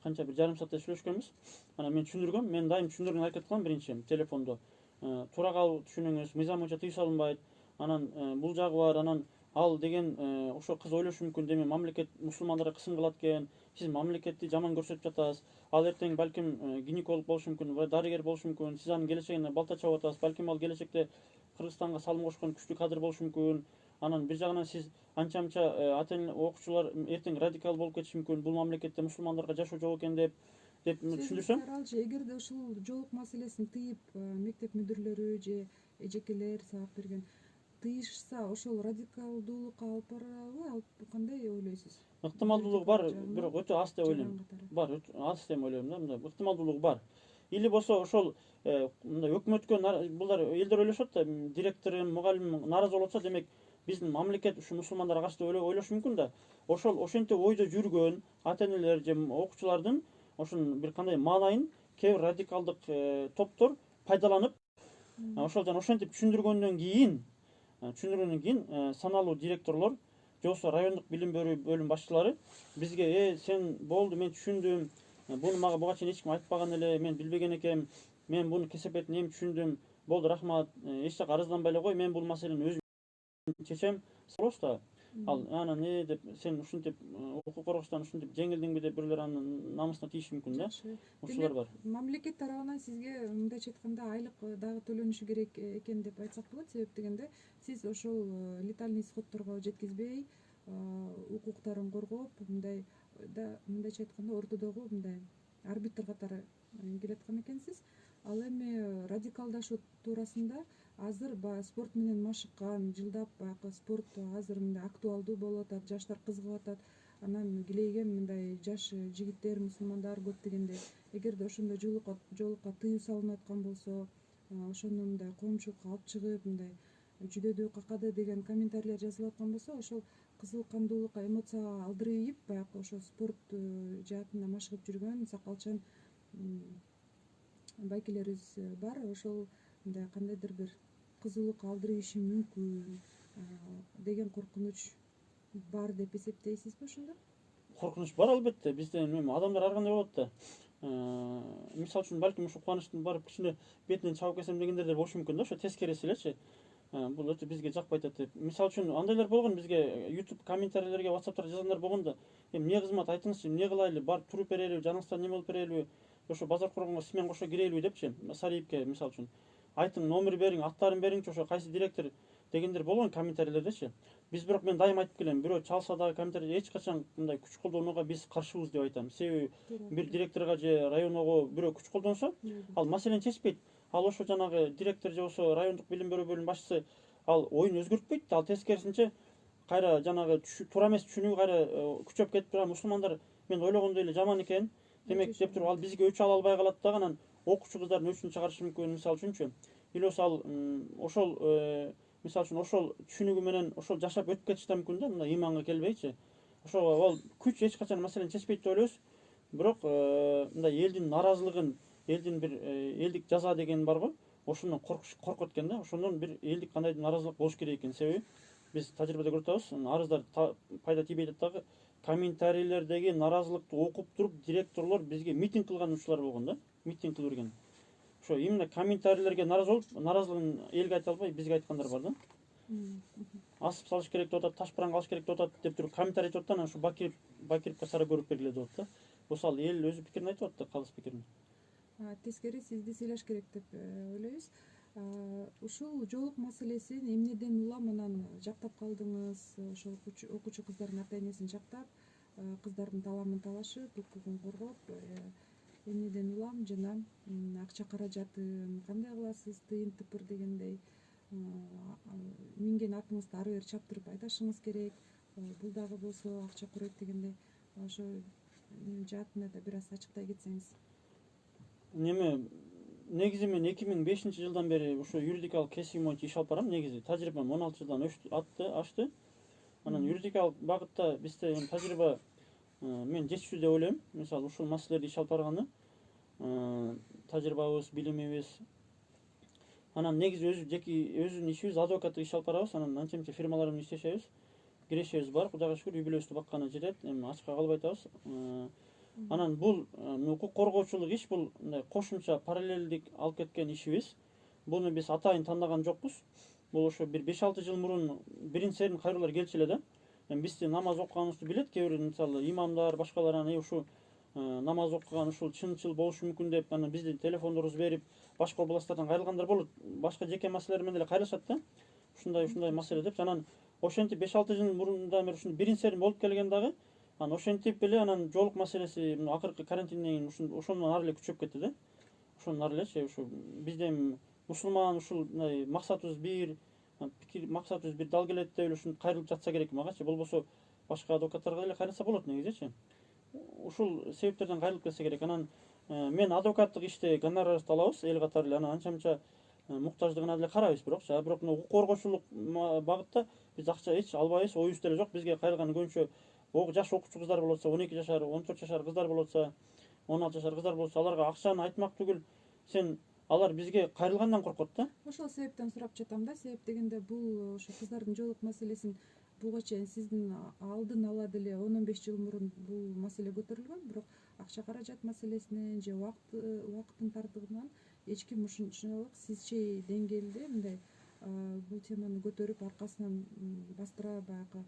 Канча бир жарым сааттай сүйлөшкөнбүз. Анан мен түшүндүргөм, мен дайым түшүндүргөнгө аракет кылам биринчи телефондо. Туура калып түшүнүңүз, мыйзам боюнча тыюу салынбайт. Анан бул жагы бар, анан ал деген ошо кыз ойлошу мүмкүн, деме мамлекет мусулмандарга кысым кылат экен, сиз мамлекетти жаман көрсөтүп жатасыз. Ал эртең балким гинеколог болушу мүмкүн, дарыгер болушу мүмкүн, сиз анын келечегине балта чабып атасыз, балким ал келечекте Кыргызстанга салым кошкон күчтүү кадр болушу мүмкүн. Анан бир жагынан сиз анча-мынча окуучулар эртең радикал болуп кетиши мүмкүн, бул мамлекетте мусулмандарга жашоо жок экен деп түшүндүрсөм. Эгерде ушул жолук маселесин тыйып мектеп мүдүрлөрү же эжекелер сабак берген тыйышса, ошол радикалдуулукка алып барабы? Кандай ойлойсуз? Ыктымалдуулугу бар, бирок өтө аз деп ойлойм. Бар, өтө аз деп ойлойм да, мындай ыктымалдуулугу бар. Или болсо ошол мындай өкмөткө булар элдер ойлошот да, директорум, мугалимим нааразы болуп атса, демек биздин мамлекет ушу мусулмандарга каршы деп ойлошу мүмкүн да. Ошентип ойдо жүргөн ата-энелер же окуучулардын ошонун бир кандай маанайын кээ бир радикалдык топтор пайдаланып, ошол жана ошентип түшүндүргөндөн кийин саналуу директорлор же болбосо райондук билим берүү бөлүм башчылары бизге сен болду, мен түшүндүм, буну мага буга чейин эч ким айтпаган эле, мен билбеген экенмин, мен буну кесепетин эми түшүндүм, болду рахмат, эч жака арызданбай эле кой, мен бул маселени өзүм чечем, болобуз да. Ал анан деп сен ушинтип укук коргоочтан ушинтип жеңилдиңби деп бирлер анын намысына тийиши мүмкүн да. Ушулар бар. Мамлекет тарабынан сизге мындайча айтканда айлык дагы төлөнүшү керек экен деп айтсак болот. Себеп дегенде сиз ошол летальный исходторго жеткизбей, укуктарын коргоп, мындай да мындайча айтканда ортодогу мындай арбитр катары келаткан экенсиз. Ал эми радикалдашуу туурасында азыр баягы спорт менен машыккан, жылдап баягы спорт азыр мындай актуалдуу болуп атат, жаштар кызыгып атат. Анан килейген мындай жаш жигиттер, мусулмандар көп дегенде, эгерде ошондой жолукка тыюу салынып аткан болсо, ошону мындай коомчулукка алып чыгып, мындай жүдөдү, какады деген комментарийлер жазылып аткан болсо, ошол кызыл кандуулукка, эмоцияга алдырып, баягы ошо спорт жаатында машыгып жүргөн сакалчан байкелерибиз бар, ошол мындай кандайдыр бир кызуулук алдырышы мүмкүн деген коркунуч бар деп эсептейсизби ошондо? Коркунуч бар албетте. Бизде эми адамдар ар кандай болот да. Мисалы үчүн балким ушу кубанычтын барып кичине бетинен чабып кетсем дегендер да болушу мүмкүн да, ошо тескериси элечи. Бул өтө бизге жакпай атат деп. Мисалы үчүн андайлар болгон, бизге YouTube комментарийлерге, WhatsApp'та жазгандар болгондо, эми эмне кызмат айтыңызчы, эмне кылайлы, барып туруп берелиби, жаныңыздан эме болуп берелиби, ошо базар коргонго сиз менен кошо кирелиби депчи, Сариевке мисалы үчүн. Айтың, номер бериң, аттарын бериңчи, ошо кайсы директор дегендер болгон комментарийлердечи. Биз бирок мен дайым айтып келем, бирөө чалса дагы комментарий эч качан мындай күч колдонууга биз каршыбыз деп айтам. Себеби бир директорго же районго бирөө күч колдонсо, ал маселени чечпейт. Ал ошо жанагы директор же болсо райондук билим берүү бөлүмүнүн башчысы ал оюн өзгөртпөйт, ал тескерисинче кайра жанагы туура эмес түшүнүү кайра күчөп кетип тура мусулмандар мен ойлогондой эле жаман экен демек деп туруп ал бизге өч ала албай калат дагы, анан окуучу кыздардын өчүн чыгарышы мүмкүн, мисалы үчүнчү. Или болсо ал ошол мисалы үчүн ошол түшүнүгү менен ошол жашап өтүп кетиши да мүмкүн да, мындай иманга келбейчи. Ошого ал күч эч качан маселени чечпейт деп ойлойбуз. Бирок мындай элдин наразылыгын, элдин бир элдик жаза деген бар го, ошондон коркот экен да. Ошондон бир элдик кандайдыр наразылык болуш керек экен. Себеби биз тажрыйбада көрүп атабыз, арыздар пайда тийбей атат дагы. Комментарийлердеги наразылыкты окуп туруп директорлор бизге митинг кылган учурлар болгон да. Митинг кылып берген. Ошо именно комментарийлерге наразы болуп, наразылыгын элге айта албай бизге айткандар бар да. Асып салыш керек деп атат, ташпыран кылыш керек деп атат деп туруп комментарий айтып атат, анан ушу Бакировго сара көрүп бергиле деп атат да. Ошол эл өзү пикирин айтып атат да, калыс пикирин. Тескери сизди сыйлаш керек деп ойлойбуз. Ушул жоолук маселесин эмнеден улам анан жактап калдыңыз? Ошол окуучу кыздардын ата-энесин жактап, кыздардын таламын талашып, укугун коргоп, эмнеден улам жана акча каражатын кандай кыласыз, тыйын тыпыр дегендей минген атыңызды ары бери чаптырып айдашыңыз керек. Бул дагы болсо акча куройт дегендей. Ошо жаатында да бир аз ачыктай кетсеңиз. Неме негизи мен 2005-жылдан бери ушу юридикалык кесибим боюнча иш алып барам. Негизи тажрыйбам 16 жылдан ашты. Анан юридикалык багытта бизде тажрыйба мен жетиштүү деп ойлойм. Мисалы ушул маселелерди иш алып барганы тажрыйбабыз, билимибиз. Анан негизи өзүнүн ишибиз адвокаттык иш алып барабыз. Анан анча мынча фирмалар менен иштешебиз. Кирешебиз бар, Кудайга шүгүр, үй бүлөбүздү бакканы жетет. Эми ачка калбай атабыз. Анан бул укук коргоочулук иш, бул мындай кошумча параллелдик алып кеткен ишибиз. Буну биз атайын тандаган жокпуз. Бул ошо бир 5-6 жыл мурун бирин серин кайрылуулар келчү эле да. Эми бизди намаз окуганыбызды билет, кээ бир мисалы имамдар, башкалар анан ушу намаз окуган ушул чынчыл болушу мүмкүн деп анан биздин телефондорубузду берип, башка областтардан кайрылгандар болот. Башка жеке маселелер менен эле кайрылышат да. Ушундай маселе деп. Анан ошентип 5-6 жыл мурундан бери ушундай бирин серин болуп келген дагы. Анан ошентип эле анан жоолук маселеси акыркы карантинден кийин ошондон ары эле күчөп кетти да. Ошондон ары элечи ушу бизде мусулман ушул мындай максатыбыз бир, максатыбыз бир дал келет деп эле ушинтип кайрылып жатса керек магачы. Болбосо башка адвокаттарга деле кайрылса болот негизичи. Ушул себептерден кайрылып кетсе керек. Анан мен адвокаттык иште гонорарыбызды алабыз эл катары эле. Анан анча-мынча муктаждыгына деле карайбыз, бирокчу. Бирок укук коргоочулук багытта биз акча эч албайбыз, оюбуз деле жок. Бизге кайрылган көбүнчө жаш окуучу кыздар болотса, 12 жашар, 14 жашар кыздар болотса, 16 жашар кыздар болотса, аларга акчаны айтмак түгүл, алар бизге кайрылгандан коркот да. Ошол себептен сурап жатам да. Себеп дегенде бул ошо кыздардын жоолук маселесин буга чейин сиздин алдын ала деле 10-15 жыл мурун бул маселе көтөрүлгөн, бирок акча каражат маселесинен же убакыттын тартыгынан эч ким ушунчалык сизче деңгээлде мындай бул теманы көтөрүп аркасынан бастыра баягы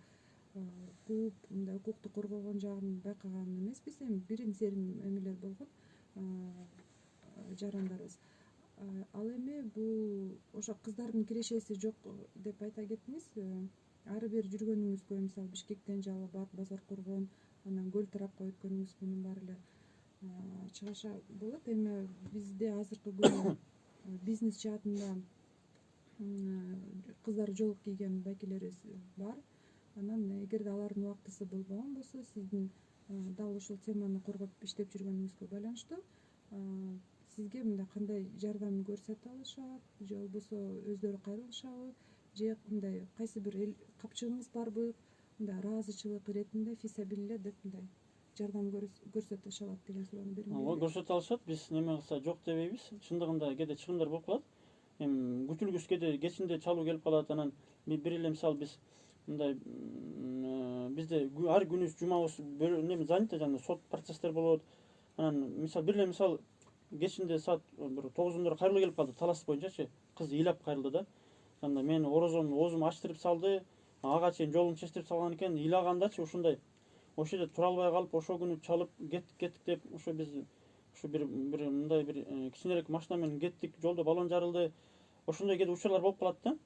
кууп мындай укукту коргогон жагын байкаган эмеспиз. Эми бирин серин эмелер болгон жарандарыбыз. Ал эми бул ошо кыздардын кирешеси жок деп айта кеттиңиз. Ары бери жүргөнүңүзгө мисалы Бишкектен Жалал-Абад, Базар Коргон, анан Көл Тарапка өткөнүңүз мунун баары эле чыгаша болот. Эми бизде азыркы күндө бизнес жаатында кыздар жоолук кийген байкелерибиз бар. Анан эгерде алардын убактысы болбогон болсо, сиздин дал ушул теманы коргоп иштеп жүргөнүңүзгө байланыштуу сизге мындай кандай жардам көрсөтө алышат, же болбосо өздөрү кайрылышабы, же мындай кайсы бир капчыгыңыз барбы, мындай ыраазычылык иретинде фисабилля деп мындай жардам көрсөтө алат деген суроону бергим Ооба, келди. көрсөтө алышат. Биз неме кылса жок дебейбиз. Чындыгында кээде чыгымдар болуп калат. Эми күтүлгүс кээде кечинде чалуу келип калат. Анан бир эле мисалы биз мындай бизде ар күнү жумабыз неме занято, жана сот процесстер болот. Анан мисалы бир эле мисалы кечинде саат бир 9 кайрылуу келип калды, талас боюнчачы. Кыз ыйлап кайрылды да. Анда мен оозумду ачтырып салды. Ага чейин жолун чечтирип салган экен. Ыйлагандачы ушундай. Ошол жерде тура албай калып, ошол күнү чалып кеттик деп, ошо биз бир мындай бир кичинерээк машина менен кеттик, жолдо баллон жарылды. Ошондой кээде учурлар болуп калат да.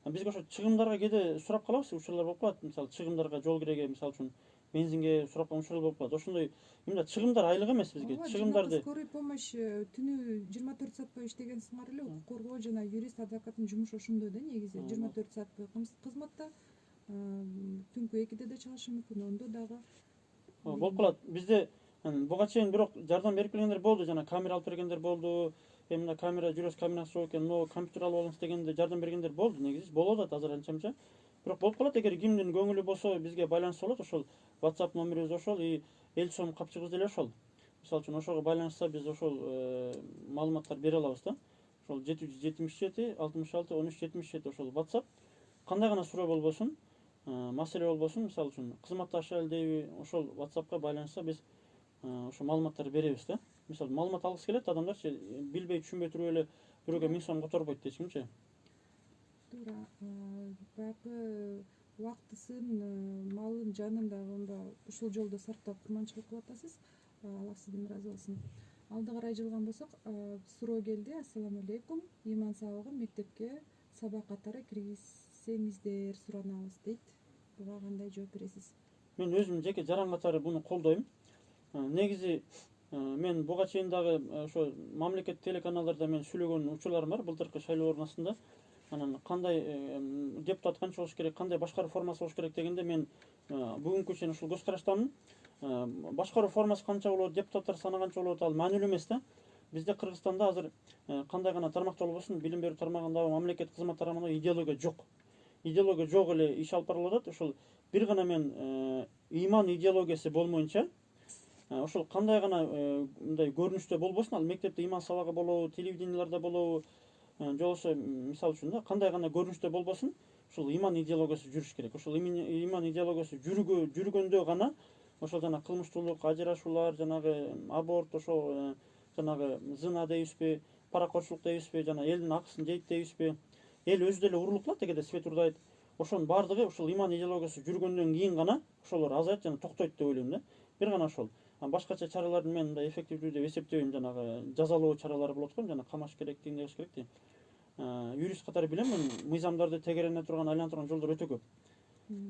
Бизге ошо чыгымдарга кээде сурап калабыз, учурлар болуп калат. Мисалы чыгымдарга, жол киреге, мисалы үчүн бензинге сурап калган учурлар болуп калат. Ошондой эмне чыгымдар айлык эмес бизге. Чыгымдарды Скорый помощь түнү 24 саат бою иштегенсиңер эле, укук коргоо жана юрист адвокаттын жумушу ошондой да негизи. 24 саат бою кызматта, түнкү 2-де да чалышы мүмкүн, ондо дагы болуп калат. Бизде буга чейин бирок жардам берип келгендер болду, жана камера алып бергендер болду. Мына камера жүрөс камерасы жок экен, но компьютер алып алыңыз дегенде жардам бергендер болду. Негизи болуп атат азыр анча-мынча. Бирок болуп калат, эгер кимдин көңүлү болсо бизге байланышса болот. Ошол WhatsApp номерибиз ошол, эл сом капчыгыбыз деле ошол. Мисалы үчүн ошого байланышса биз ошол маалыматтар бере алабыз да. Ошол 777 66 13 77 ошол WhatsApp. Кандай гана суроо болбосун, маселе болбосун, мисалы үчүн кызматташалы дейби, ошол WhatsAppка байланышса биз ошо маалыматтарды беребиз да. Мисалы маалымат алгысы келет адамдарчы, билбей түшүнбөй туруп эле бирөөгө 1000 сом которбойт эч кимчи. туура. Баягы убактысын, малын, жанын дагы онда ушул жолдо сарптап курманчылык кылып атасыз. Алла сизден ыраазы болсун. Алды карай жылган болсок, суроо келди. Ассаламу алейкум. Иман сабагын мектепке сабак катары киргизсеңиздер суранабыз дейт. Буга кандай жооп бересиз? Мен өзүм жеке жаран катары буну колдойм. Негизи мен буга чейин дагы ошо мамлекет телеканалдарда мен сүйлөгөн учурларым бар былтыркы шайлоолордун астында. Анан кандай депутат канча болуш керек, кандай башкаруу формасы болуш керек дегенде мен бүгүнкү чейин ушул көз караштамын. Башкаруу формасы канча болот, депутаттар саны канча болот, ал маанилүү эмес да. Бизде Кыргызстанда азыр кандай гана тармакта болбосун, билим берүү тармагында, мамлекет кызмат тармагында идеология жок. Идеология жок эле иш алып барылып атат. Ошол бир гана мен иман идеологиясы болмоюнча, ошол кандай гана мындай көрүнүштө болбосун, ал мектепте иман сабагы болобу, телевиденияларда болобу, же болбосо мисалы үчүн да кандай гана көрүнүштө болбосун, ушул иман идеологиясы жүрүш керек. Ошол иман идеологиясы жүргөндө гана ошол жана кылмыштуулук, ажырашуулар, жанагы аборт, ошол жанагы зына дейбизби, паракорчулук дейбизби, жана элдин акысын жейт дейбизби, эл өзү деле урулуп калат эгерде свет урдайт. Ошонун баардыгы ушул иман идеологиясы жүргөндөн кийин гана ошолор азайат жана токтойт деп ойлойм да. Бир гана ошол. Башкача чаралардын мен мындай эффективдүү деп эсептебейм, жанагы жазалоо чаралары болот го, жана камаш керек, тигиндей кылыш керек дейм. Юрист катары билем, мен мыйзамдарды тегерене турган, айлана турган жолдор өтө көп.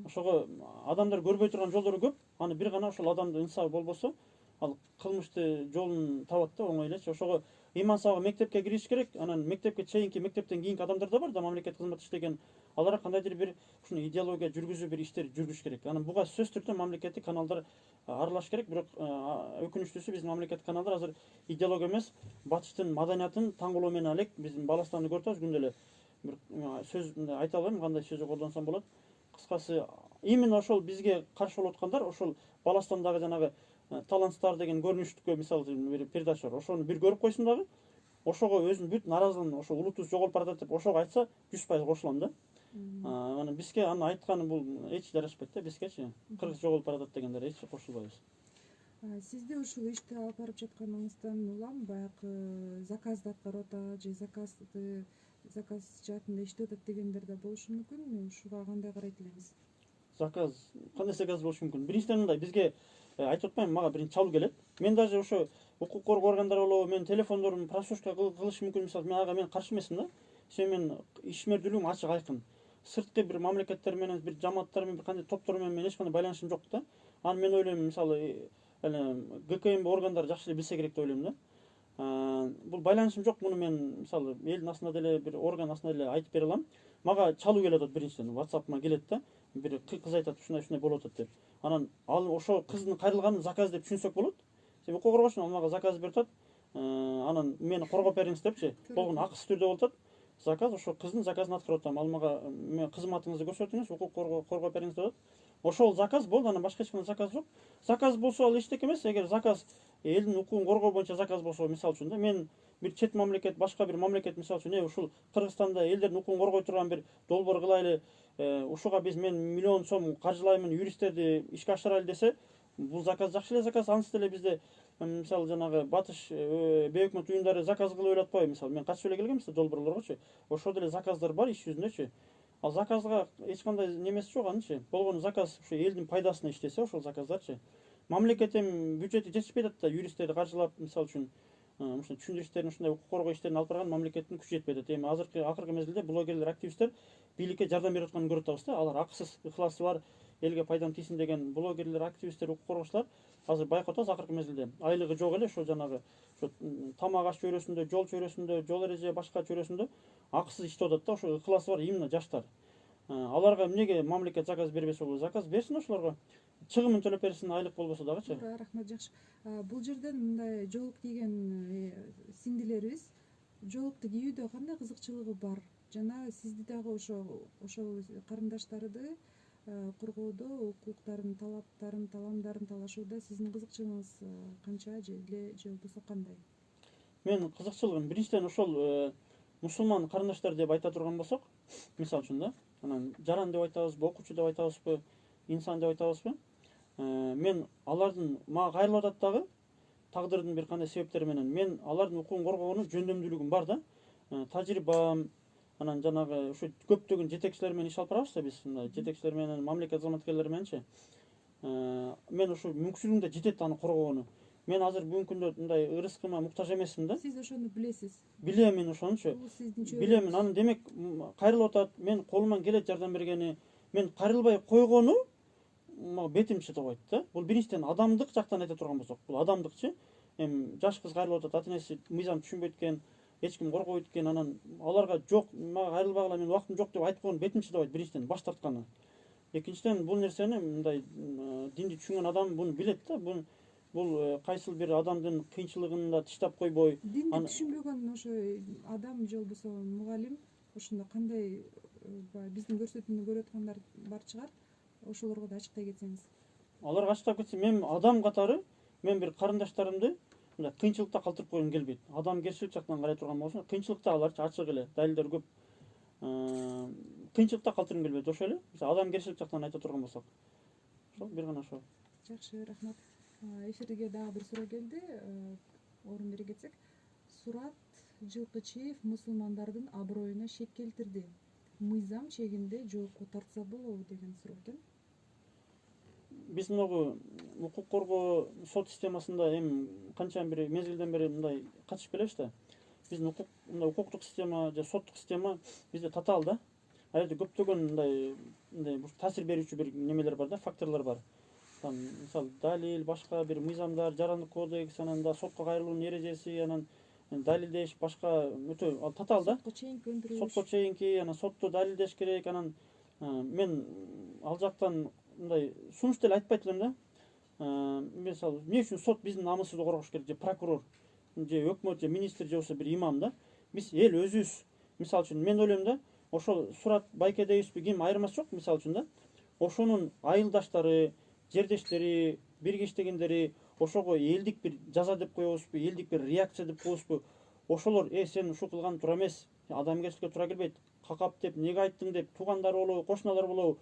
Ошого адамдар көрбөй турган жолдору көп. Аны бир гана ошол адамдын инсабы болбосо, ал кылмышты жолун табат да оңой элечи. Ошого иман сабагы мектепке кириш керек. Анан мектепке чейинки, мектептен кийинки адамдар да бар да, мамлекет кызмат иштеген. Алар кандайдыр бир ушуну идеология жүргүзүү бир иштер жүргүзүш керек. Анан буга сөзсүз түрдө мамлекеттик каналдар аралаш керек. Бирок өкүнүчтүүсү биздин мамлекеттик каналдар азыр идеология эмес, батыштын маданиятын таңгылоо менен алек. Биздин Баластанды көрүп атабыз күндө эле. Бир сөз айта албайм, кандай сөз колдонсом болот. Кыскасы, именно ошол бизге каршы болуп аткандар, ошол Баластандагы жанагы таланттар деген көрүнүштүккө мисалы бир передача бар. Ошону бир көрүп койсун дагы. Ошого өзүнүн бүт наразылыгын, ошо улутубуз жоголуп баратат деп ошого айтса, 100% кошулам да. Анан бизге аны айтканы бул эч жарашпайт да, бизгечи. Кыргыз жоголуп баратат дегендер эч кошулбайбыз. Сизде ушул ишти алып барып жатканыңыздан улам баягы заказды аткарып атат же заказ жаатында иштеп атат дегендер да болушу мүмкүн. Ушуга кандай карайт элеңиз? Заказ, кандай заказ болушу мүмкүн? Биринчиден мындай, бизге айтып атпаймынбы, мага биринчи чалуу келет. Мен даже ошо укук коргоо органдары болобу, мен телефондорун прослушка кылышы мүмкүн. Мисалы, мен ага каршы эмесмин да. Мен ишмердүүлүгүм ачык айкын. Сырткы бир мамлекеттер менен, бир жамааттар менен, бир кандай топтор менен мен эч кандай байланышым жок да. Аны мен ойлойм, мисалы, ГКМБ органдары жакшы эле билсе керек деп ойлойм да. Бул байланышым жок, муну мен мисалы элдин астында деле, бир орган астында деле айтып бере алам. Мага чалуу келип атат биринчиден, WhatsApp'ыма келет да. Бир кыз айтат, ушундай болуп атат деп. Анан ал ошо кыздын кайрылганын заказ деп түшүнсөк болот. Себеби укук коргоочу ал мага заказ берип атат. Анан мени коргоп бериңиз депчи. Болгону акысыз түрдө болуп атат. Заказ ошо кыздын заказын аткарып атам. Ал мага кызматыңызды көрсөтүңүз, укук коргоп бериңиз деп атат. ошол заказ болду, анан башка эч кандай заказ жок. Заказ болсо ал эчтеке эмес. Эгер заказ элдин укугун коргоо боюнча заказ болсо, мисалы үчүн да, мен bir чет мамлекет, башка bir мамлекет, мисалы үчүн ушул Кыргызстанда элдердин укугун коргой турган bir долбоор кылайлы, ушуга биз мен миллион сом каржылаймын, юристтерди ишке ашырайлы десе, бул заказ жакшы эле заказ. Анысы деле бизде мисалы жанагы батыш бейөкмөт уюмдары заказ кылып эле атпайбы. Мисалы мен катышып эле келгем долбоорлоргочу. Ошол деле заказдар бар иш жүзүндөчү. Ал заказга эч кандай немеси жок анычы. Болгону заказ ушу элдин пайдасына иштесе ошол заказдарчы. Мамлекет эми бюджети жетишпей атат да, юристтерди каржылап, мисалы үчүн ушундай түшүндүрүү иштерин, ушундай укук коргоо иштерин алып барган мамлекеттин күчү жетпей атат. Эми акыркы мезгилде блогерлер, активисттер бийликке жардам берип атканын көрүп атабыз да. Алар акысыз, ыхласы бар, элге пайдам тийсин деген блогерлер, активисттер, укук коргоочулар азыр байкап атабыз акыркы мезгилде. Айлыгы жок эле ошо жанагы тамак аш чөйрөсүндө, жол чөйрөсүндө, жол эреже башка чөйрөсүндө акысыз иштеп атат да. Ошо ыхласы бар именно жаштар. Аларга эмнеге мамлекет заказ бербесе болбойт? Заказ берсин ошолорго. Чыгымын төлөп берсин, айлык болбосо дагычы. Туура, рахмат, жакшы. Бул жерден мындай жоолук кийген сиңдилерибиз жоолукту кийүүдө кандай кызыкчылыгы бар? Жана сизди дагы ошол карындаштарды коргоодо, укуктарын, таламдарын талашууда сиздин кызыкчылыгыңыз канча же болбосо кандай? Мен кызыкчылыгым биринчиден ошол мусулман карындаштар деп айта турган болсок, мисалы үчүн да, анан жаран деп айтабызбы, окуучу деп айтабызбы, инсан деп айтабызбы? Мен алардын мага кайрылып атат дагы тагдырдын бир кандай себептери менен. Мен алардын укугун коргоонун жөндөмдүүлүгүм бар да. Тажрыйбам, анан жанагы ушу көптөгөн жетекчилер менен иш алып барабыз да биз, мындай жетекчилер менен, мамлекет кызматкерлери мененчи. Мен ушу мүмкүнчүлүгүм да жетет аны коргогону. Мен азыр бүгүнкү күндө мындай ырыскыма муктаж эмесмин да. Сиз ошону билесиз. Билем мен ошонучу. Бул сиздин чөйрөңүз. Билемин. Анан демек кайрылып атат, мен колуман келет жардам бергени. Мен кайрылбай койгону бетим чыта койт да. Бул биринчиден адамдык жактан айта турган болсок, бул адамдыкчы. Эми жаш кыз кайрылып атат, ата энеси мыйзам түшүнбөйт экен, эч ким коргобойт экен, анан аларга жок, мага кайрылбагыла, мен убактым жок деп айткон бетим чыдабайт, биринчиден баш тартканы. Экинчиден бул нерсени мындай динди түшүнгөн адам буну билет да. Бул кайсыл бир адамдын кыйынчылыгын да тыштап койбой. Динди түшүнбөгөн ошо адам же болбосо мугалим ошондо кандай биздин көрсөтүүнү көрүп аткандар бар чыгар. Ошолорго да ачыктай кетсеңиз. Аларга ачыктап кетсем, мен адам катары, мен бир карындаштарымды мындай кыйынчылыкта калтырып койгум келбейт. Адамгерчилик жактан карай турган болсо, кыйынчылыкта аларчы ачык эле, далилдер көп. Кыйынчылыкта калтыргым келбейт, ошо эле. Мисалы адамгерчилик жактан айта турган болсок. Ошол бир гана ошо. Жакшы, рахмат. Эфирге дагы бир суроо келди. Орун бере кетсек. Сурат Жылкычиев мусулмандардын аброюна шек келтирди. Мыйзам чегинде жоопко тартса болобу деген суроо экен. Биз могу укук коргоо сот системасында эми канча бир мезгилден бери мындай катышып келебиз да. Биздин укуктук система же соттук система бизде татаал да. Ал жерде көптөгөн мындай таасир берүүчү бир немелер бар да, факторлор бар. Мисалы далил, башка бир мыйзамдар, жарандык кодекс, анан да сотко кайрылуунун эрежеси, анан далилдеш, башка өтө татаал да. Сотко чейинки, анан сотто далилдеш керек, анан мен ал жактан мындай сунуш деле айтпайт элем да. Мисалы, эмне үчүн сот биздин намысыбызды коргош керек, же прокурор, же өкмөт, же министр, же болбосо бир имам да. Биз эл өзүбүз, мисалы үчүн мен ойлойм да, ошол Сурат Байкедеевичпи ким айырмасы жок, мисалы үчүн да. Ошонун айылдаштары, жердештери, бирге иштегендери ошого элдик бир жаза деп коебузбу, элдик бир реакция деп коебузбу. Ошолор сен ушул кылган туура эмес, адамгерчиликке туура келбейт, какап деп, эмнеге айттың деп, туугандар болобу, кошуналар болобу.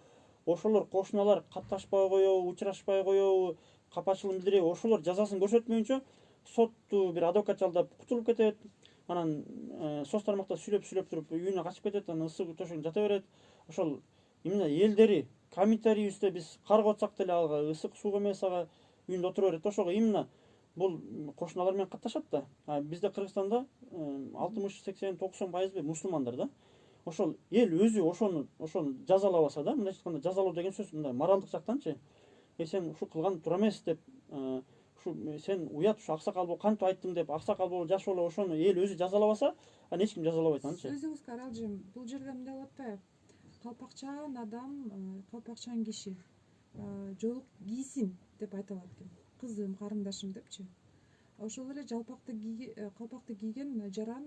Ошолор кошуналар катташпай коебу, учурашпай коебу, капачылыгын билдиреби, ошолор жазасын көрсөтмөйүнчө сотту бир адвокат жалдап кутулуп кетет. Анан соц тармакта сүйлөп туруп үйүнө качып кетет, анан ысык төшөгүн жата берет. Ошол именно элдери комментарийибизде биз каргап атсак деле ага ысык суу эмес, ага үйүндө отура берет. Ошого именно бул кошуналар менен катташат да. Бизде Кыргызстанда 60-80-90% мусулмандар да. Ошол эл өзү ошону жазалабаса да, мындай айтканда жазалоо деген сөз мындай моралдык жактанчы. Сен ушул кылган туура эмес деп, ушу сен уят, ушу аксакал болуп кантип айттың деп, аксакал болуп жаш болуп ошону эл өзү жазалабаса, анан эч ким жазалабайт анчы. Сөзүңүзгө аралжым. Бул жерде мындай болуп атпайбы? Калпакчан адам, калпакчан киши жоолук кийсин деп айталат экен. Кызым, карындашым депчи. Ошол эле калпакты кийген жаран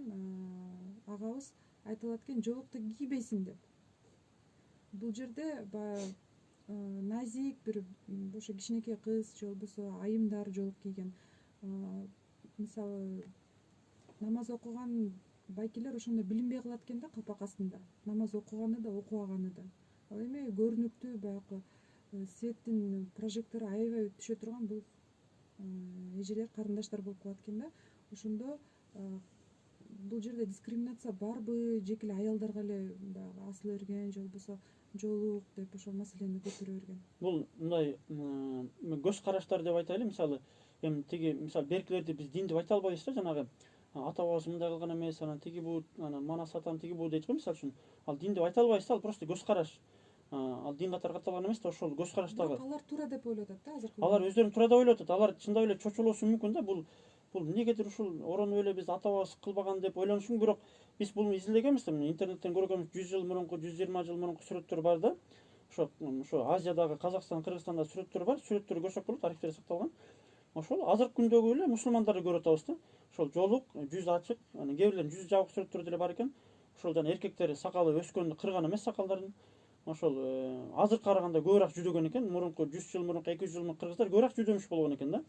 агабыз айтылат экен, жоолукту кийбейсиң деп. Бул жерде назик бир ошо кичинекей кыз же болбосо айымдар жоолук кийген мисалы намаз окуган байкелер ошондо билинбей калат экен да калпак астында намаз окуганы да окубаганы да. Ал эми көрүнүктүү баягы светтин прожектору аябай түшө турган бул эжелер карындаштар болуп калат экен да. Ошондо бул жерде дискриминация барбы, жеке эле аялдарга эле баягы асыла берген же болбосо жоолук деп ошол маселени көтөрө берген. Бул мындай көз караштар деп айтайлы. Мисалы эми тиги мисалы беркилерди биз дин деп айта албайбыз да, жанагы ата бабабыз мындай кылган эмес, анан тиги бу, анан манас атам тиги бу дейт го мисалы үчүн. Ал дин деп айта албайбыз да, ал просто көз караш. Ал дин катары катталган эмес да, ошол көз караштагы. Алар туура деп ойлоп атат да азыркы. Алар өздөрүн туура деп ойлоп атат. Алар чындап эле чочулуусу мүмкүн да. Бул эмнегедир ушул оронуп эле биз ата бабабыз кылбаган деп ойлонушу мүмкүн, бирок биз буну изилдегенбиз да. Интернеттен көргөнбүз 100 жыл мурунку, 120 жыл мурунку сүрөттөр бар да. Ошо Азиядагы, Казакстан, Кыргызстанда сүрөттөр бар. Сүрөттөрү көрсөк болот, архивдери сакталган. Ошол азыркы күндөгү эле мусулмандарды көрүп атабыз да. Ошол жолук, жүз ачык, анан кээ бирлеринин жүзү жабык сүрөттөрү деле бар экен. Ошол жана эркектери сакалы өскөндө кырган эмес сакалдарын. Ошол азыркы караганда көбүрөөк жүдөгөн экен. Мурунку 100 жыл мурунку, 200 жыл мурунку кыргыздар көбүрөөк жүдөмүш болгон экен да.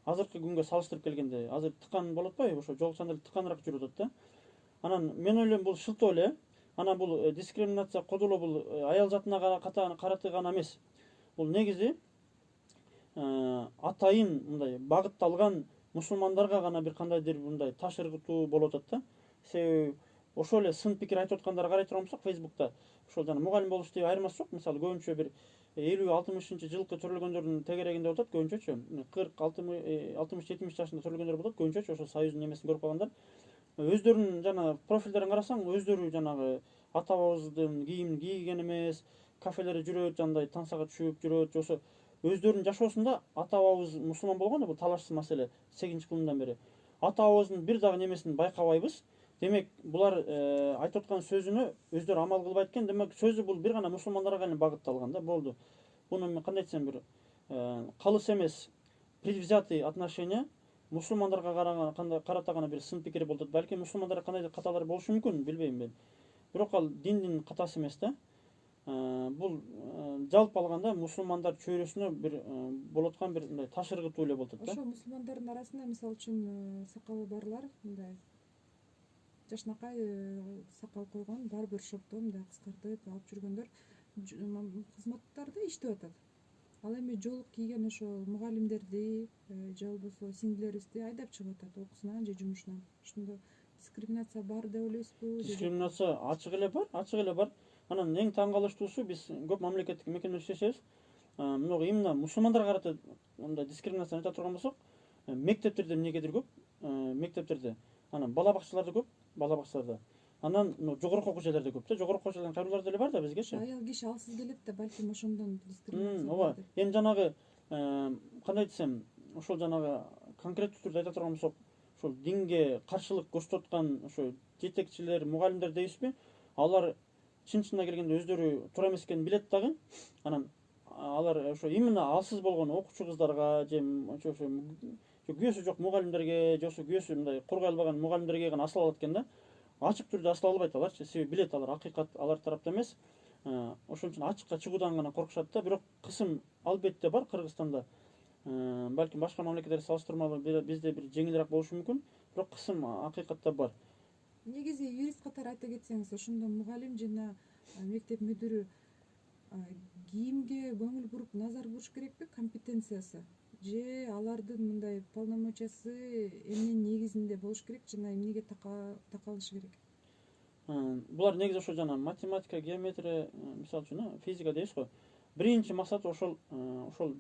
Азыркы күнгө салыштырып келгенде азыр тыкан болуп атпайбы, ошо жолукчан деле тыканыраак жүрүп атат да. Анан мен ойлойм бул шылтоо эле. Анан бул дискриминация кодулоо бул аял затына каратылган эмес. Бул негизи атайын мындай багытталган мусулмандарга гана бир кандайдыр мындай таш ыргытуу болуп атат да. Себеби ошол эле сын пикир айтып аткандарды карай турган болсок, Facebook'та ошол жана мугалим болуш деп айырмасы жок. Мисалы көбүнчө бир 50-60 жылкы төрөлгөндөрдүн тегерегинде болот, көбүнчөчү 40-60-70 жашында төрөлгөндөр болот, көбүнчөчү ошол союздун немесин көрүп калгандар. Өздөрүнүн жана профилдерин карасаң, өздөрү жанагы ата бабабыздын кийимин кийген эмес, кафелерде жүрөт, жандай тансага түшүп жүрөт, жосо өздөрүнүн жашоосунда ата бабабыз мусулман болгон да, бул талашсыз маселе 8 кылымдан бери. Ата бабабыздын бир дагы немесин байкабайбыз. Демек, булар айтып аткан сөзүнө өздөрү амал кылбайт экен. Демек, сөзү бул бир гана мусулмандарга эле багытталган да, болду. Буну мен кандай десем, бир калыс эмес, предвзятый отношение мусулмандарга карата гана бир сын пикир болот. Балки мусулмандарга кандайдыр каталар болушу мүмкүн, билбейм мен. Бирок ал диндин катасы эмес да. Бул жалпы алганда мусулмандар чөйрөсүнө бир болуп аткан бир мындай таш ыргытуу эле болуп атат да. Ошо мусулмандардын арасында мисалы үчүн сакалы барлар мындай жашынакай сакал койгон, барбер шопто мындай кыскартып алып жүргөндөр кызматтарда иштеп атат. Ал эми жоолук кийген ошол мугалимдерди же болбосо сиңдилерибизди айдап чыгып атат окуусунан же жумушунан. Ошондо дискриминация бар деп ойлойсузбу? Дискриминация ачык эле бар, ачык эле бар. Анан эң таң калыштуусу, биз көп мамлекеттик мекемеде иштешебиз. Мына именно мусулмандарга карата мындай дискриминация айта турган болсок, мектептерде эмнегедир көп, мектептерде. Анан бала бакчаларда көп, бала бакчаларда. Анан жогорку окуу жерлерде көп да, жогорку окуу жерлердин кайрылуулары деле бар да бизгечи. Аял киши алсыз келет да, балким ошондон дискриминация. Ооба. Эми жанагы кандай десем, ошол жанагы конкреттүү түрдө айта турган болсок, ошол динге каршылык көрсөтүп аткан ошо жетекчилер, мугалимдер дейбизби? Алар чын-чынына келгенде өздөрү туура эмес экенин билет дагы. Анан алар ошо именно алсыз болгон окуучу кыздарга же ошо күйөөсү жок мугалимдерге, же күйөөсү мындай кургай албаган мугалимдерге гана асыла алат экен да. Ачык түрдө асыла албайт аларчы, себеби билет алар акыйкат алар тарапта эмес. Ошон үчүн ачыкка чыгуудан гана коркушат да. Бирок кысым албетте бар Кыргызстанда. Балким башка мамлекеттерге салыштырмалуу бизде бир жеңилирээк болушу мүмкүн, бирок кысым акыйкатта бар. Негизи юрист катары айта кетсеңиз, ошондо мугалим жана мектеп мүдүрү кийимге көңүл буруп назар буруш керекпи, компетенциясы же алардын мындай полномочиясы эмненин негизинде болуш керек жана эмнеге такалышы керек? Булар негизи ошо жана математика, геометрия, мисалы үчүн физика дейбиз го. Биринчи максаты ошол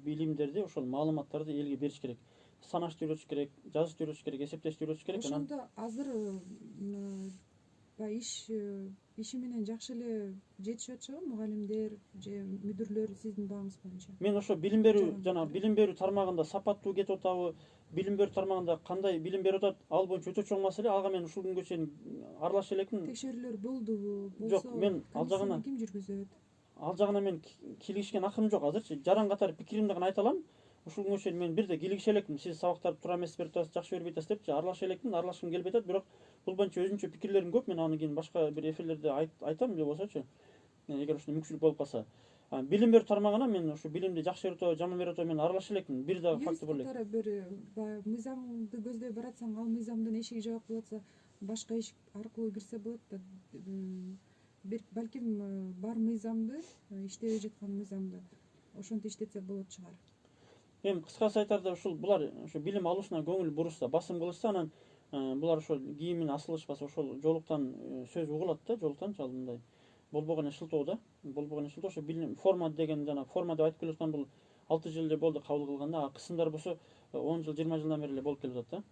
билимдерди, ошол маалыматтарды элге бериш керек. Санашты үйрөтүш керек, жазышты үйрөтүш керек, эсептешти үйрөтүш керек. Ошондо азыр иши менен жакшы эле жетишип атышабы мугалимдер же мүдүрлөр сиздин бааңыз боюнча? Мен ошо билим берүү тармагында сапаттуу кетип атабы, билим берүү тармагында кандай билим берип атат, ал боюнча өтө чоң маселе. Ага мен ушул күнгө чейин аралашып элекмин. Текшерүүлөр болдубу? Жок, мен ал жагына ким жүргүзөт? Ал жагына мен килигишкен акырым жок азырчы. Жаран катары пикиримди гана айта алам. Ушул күнгө чейин мен бирде килигише элекмин. Сиз сабактарды туура эмес берип атасыз, жакшы бербей атасыз депчи аралаша элекмин, аралашкым келбей атат. Бирок бул боюнча өзүнчө пикирлерим көп. Мен аны кийин башка бир эфирлерде айтам же болбосочу. Эгер ушундай мүмкүнчүлүк болуп калса. Билим берүү тармагына мен ушу билимди жакшы берип жаман берип мен аралаша элекмин. Бир дагы факты бар элек. катары бир мыйзамды көздөй баратсаң, ал мыйзамдын эшиги жабык болот атса, башка эшик аркылуу кирсе болот да. Балким бар мыйзамды, иштебей жаткан мыйзамды ошентип иштетсе болот чыгар. Эми кыскасы айтарда ушул булар ушу билим алуусуна көңүл бурушса, басым кылышса, анан булар ошол кийимин асылышпаса, ошол жолуктан сөз угулат да, жолуктан чал мындай болбогон шылтоо да. Болбогон шылтоо ошо билим форма деген жана форма деп айтып келе аткан бул 6 жыл эле болду кабыл кылганда, кысымдар болсо 10 жыл, 20 жылдан бери эле болуп келе атат да.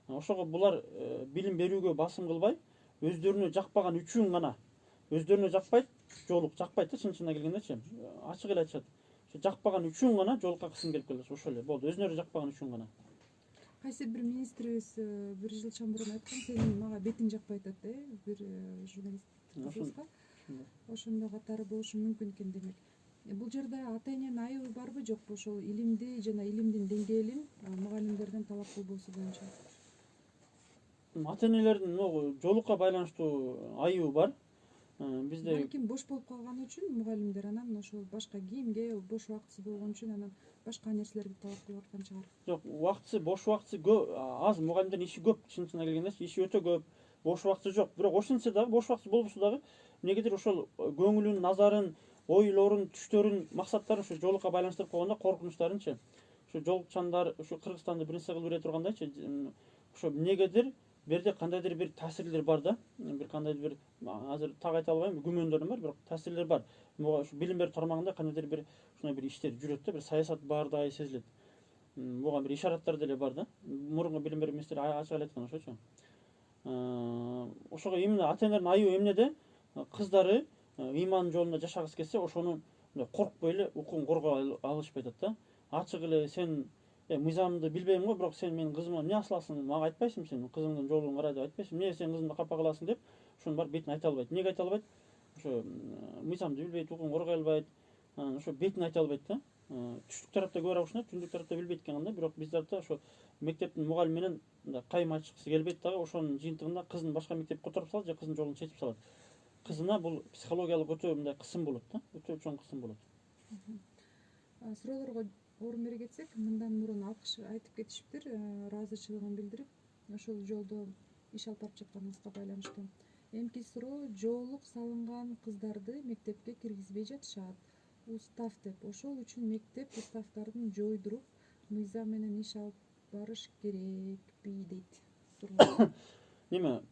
Ошого булар билим берүүгө басым кылбай, өздөрүнө жакпаган үчүн гана, өздөрүнө жакпайт, жолук жакпайт да, чын-чынына келгендечи. Ачык эле айтышат. Жакпаган үчүн гана жолукка кысым келип келет. Ошол эле болду. Өзүнөрү жакпаган үчүн гана. Кайсы бир министрибиз бир жылчан мурун айткан, сенин мага бетиң жакпай атат, бир журналист кызыбызга. Ошондой катары болушу мүмкүн экен демек. Бул жерде ата эненин айыбы барбы, жокпу? Ошол илимди жана илимдин деңгээлин мугалимдерден талап кылбоосу боюнча. Ата энелердин жолукка байланыштуу айыбы бар. Бизде Балким бош болуп калганы үчүн мугалимдер анан ошол башка кийимге бош убактысы болгон үчүн анан башка нерселерге талап кылып аткан чыгар. жок, убактысы, бош убактысы аз, мугалимдердин иши көп, чын-чынына келгенде иши өтө көп, бош убактысы жок. Бирок ошентсе дагы, бош убактысы болбосо дагы эмнегедир ошол көңүлүн, назарын, ойлорун, түштөрүн, максаттарын ошо жолукка байланыштырып койгондо коркунучтарынчы. Ошо жолукчандар, ошо Кыргызстанды бир нерсе кылып ире тургандайчы, ошо эмнегедир берде кандайдыр бир таасирлер бар да. Бир кандайдыр бир азыр так айта албайм, күмөндөрүм бар, бирок таасирлер бар. Ошо билим берүү тармагында кандайдыр бир ушундай бир иштер жүрөт да, бир саясат баардай сезилет. Буга бир ишараттар деле бар да. Мурунку билим берүү министри ачык эле айткан ошочу. Ошого именно ата энелердин айыбы эмнеде? Кыздары ыйман жолунда жашагысы келсе, ошону коркпой эле укугун коргой алышпай атат да. Ачык эле сен мыйзамды билбейм го, бирок сен менин кызыма эмне асыласың, мага айтпайсың, сен кызыңдын жолун кара деп айтпайсың, эмне сен кызымды капа кыласың деп, ошонун бар бетин айта албайт. Эмнеге айта албайт? Ошо мыйзамды билбейт, укугун коргой албайт, ошо бетин айта албайт да. Түштүк тарапта көп ушундай, түндүк тарапта билбейт экен анда, бирок биз тарапта ошо мектептин мугалими менен кайым ачыккысы келбейт дагы, ошонун жыйынтыгында кызын башка мектепке которуп салат же кызынын жолун чечип салат. Кызына бул психологиялык өтө мындай кысым болот да, өтө чоң кысым болот. Суроолорго орун бере кетсек, мындан мурун айтып кетишиптир, ыраазычылыгын билдирип, ошол жолдо иш алып барып жатканыңызга байланыштуу. Эмки суроо, жоолук салынган кыздарды мектепке киргизбей жатышат. Устав деп, ошол үчүн мектеп уставдарын жойдуруп, мыйзам менен иш алып барыш керекпи дейт суроо. Неме?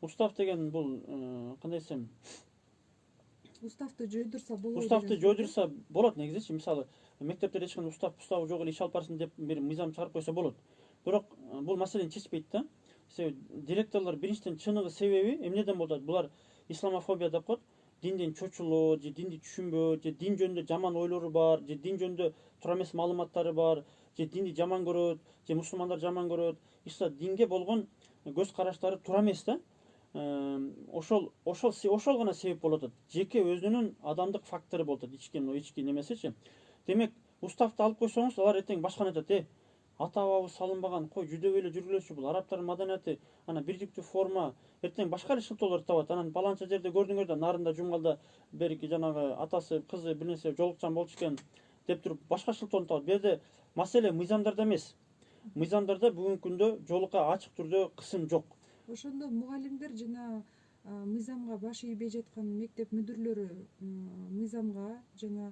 Устав деген бул кандай десем, Уставды жойдурса болот. Уставды жойдурса болот негизичи. Мисалы, мектептерде эч кандай уставы жок эле иш алып барсын деп бир мыйзам чыгарып койсо болот. Бирок бул маселени чечпейт да. Себеби директорлор биринчиден чыныгы себеби эмнеден болот? Булар исламофобия деп коет. Динден чочулоо, же динди түшүнбөө, же дин жөнүндө жаман ойлору бар, же дин жөнүндө туура эмес маалыматтары бар, же динди жаман көрөт, же мусулмандар жаман көрөт. Ишта динге болгон көз караштары туура эмес да. Ошол гана себеп болот. Жеке өзүнүн адамдык фактору болот, ички немесичи. Демек, уставды алып койсоңуз, алар эртең башканы айтат, ата бабабыз салынбаган, кой жүдөп эле жүргүлөчү, бул арабтардын маданияты, анан бирдиктүү форма, эртең башка эле шылтоолор табат. Анан баланча жерде көрдүңөр да, нарында жумгалда берки жанагы атасы, кызы бир нерсе жолукчан болчу экен деп туруп башка шылтоону табат. Бу жерде маселе мыйзамдарда эмес. Мыйзамдарда бүгүнкү күндө жолукка ачык түрдө кысым жок. Ошондо мугалимдер жана мыйзамга баш ийбей жаткан мектеп мүдүрлөрү мыйзамга жана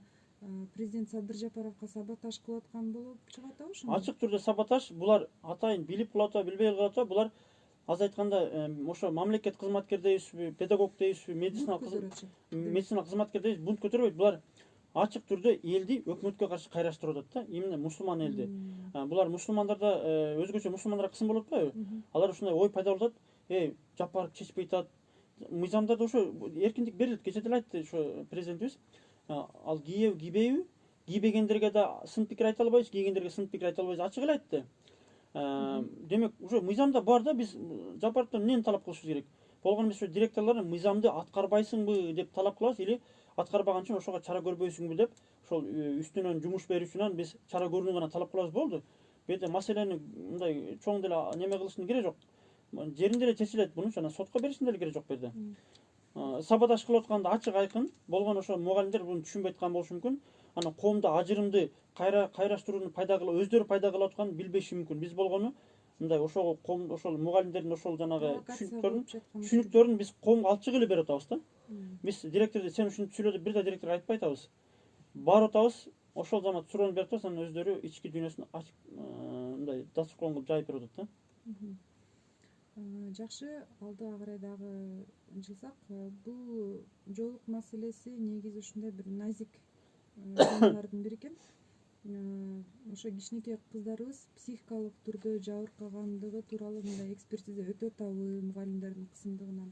президент Садыр Жапаровго саботаж кылып аткан болуп чыгат да ошондо. Ачык түрдө саботаж, булар атайын билип кылып атабы, билбей кылып атабы, булар аз айтканда ошо мамлекет кызматкер дейбизби, педагог дейбизби, медицина кызматкер дейбизби, бунт көтөрбөйт. Булар ачык түрдө элди өкмөткө каршы кайраштырып атат да, именно мусулман элди. Булар мусулмандарда өзгөчө мусулмандарга кысым болуп атпайбы? Алар ушундай ой пайда болуп атат, Жапаров чечпей атат. Мыйзамдарда ошо эркиндик берилет. Кечээ деле айтты ошо президентибиз. Ал кийбейби? Кийбегендерге да сын пикир айта албайбыз, кийгендерге сын пикир айта албайбыз. Ачык эле айтты. Демек, ошо мыйзамда бар да, биз Жапаровдон эмнени талап кылышыбыз керек? Болгон эмес директорлордун мыйзамды аткарбайсыңбы деп талап кылабыз, или аткарбаган үчүн ошого чара көрбөйсүңбү деп, ошол үстүнөн жумуш берүү үчүн биз чара көрүүнү гана талап кылабыз, болду. Бу жерде маселени мындай чоң деле неме кылыштын кереги жок. Жеринде эле чечилет, буну жана сотко бериштин деле кереги жок бу жерде. сабадаш кылып атканда ачык айкын болгон ошо мугалимдер буну түшүнбөй аткан болушу мүмкүн. Анан коомдо ажырымды кайраштырууну пайда кылып, өздөрү пайда кылып атканын билбеши мүмкүн. Биз болгону мындай ошол ком, ошол мугалимдердин ошол жанагы түшүнүктөрүн биз коомго алып чыгып эле берип атабыз да. Биз директорду сен ушинтип сүйлө деп бир да директорго айтпай атабыз. Барып атабыз, ошол замат суроону берип атабыз, анан өздөрү ички дүйнөсүн ачып мындай дасторкон кылып жайып берип атат да. Жакшы, алдыга карай дагы ынчылсак, бул жоолук маселеси негизи ушундай бир назик темалардын бири экен. Ошо кичинекей кыздарыбыз психикалык түрдө жабыркагандыгы тууралуу мындай экспертиза өтүп атабы мугалимдердин кысымдыгынан,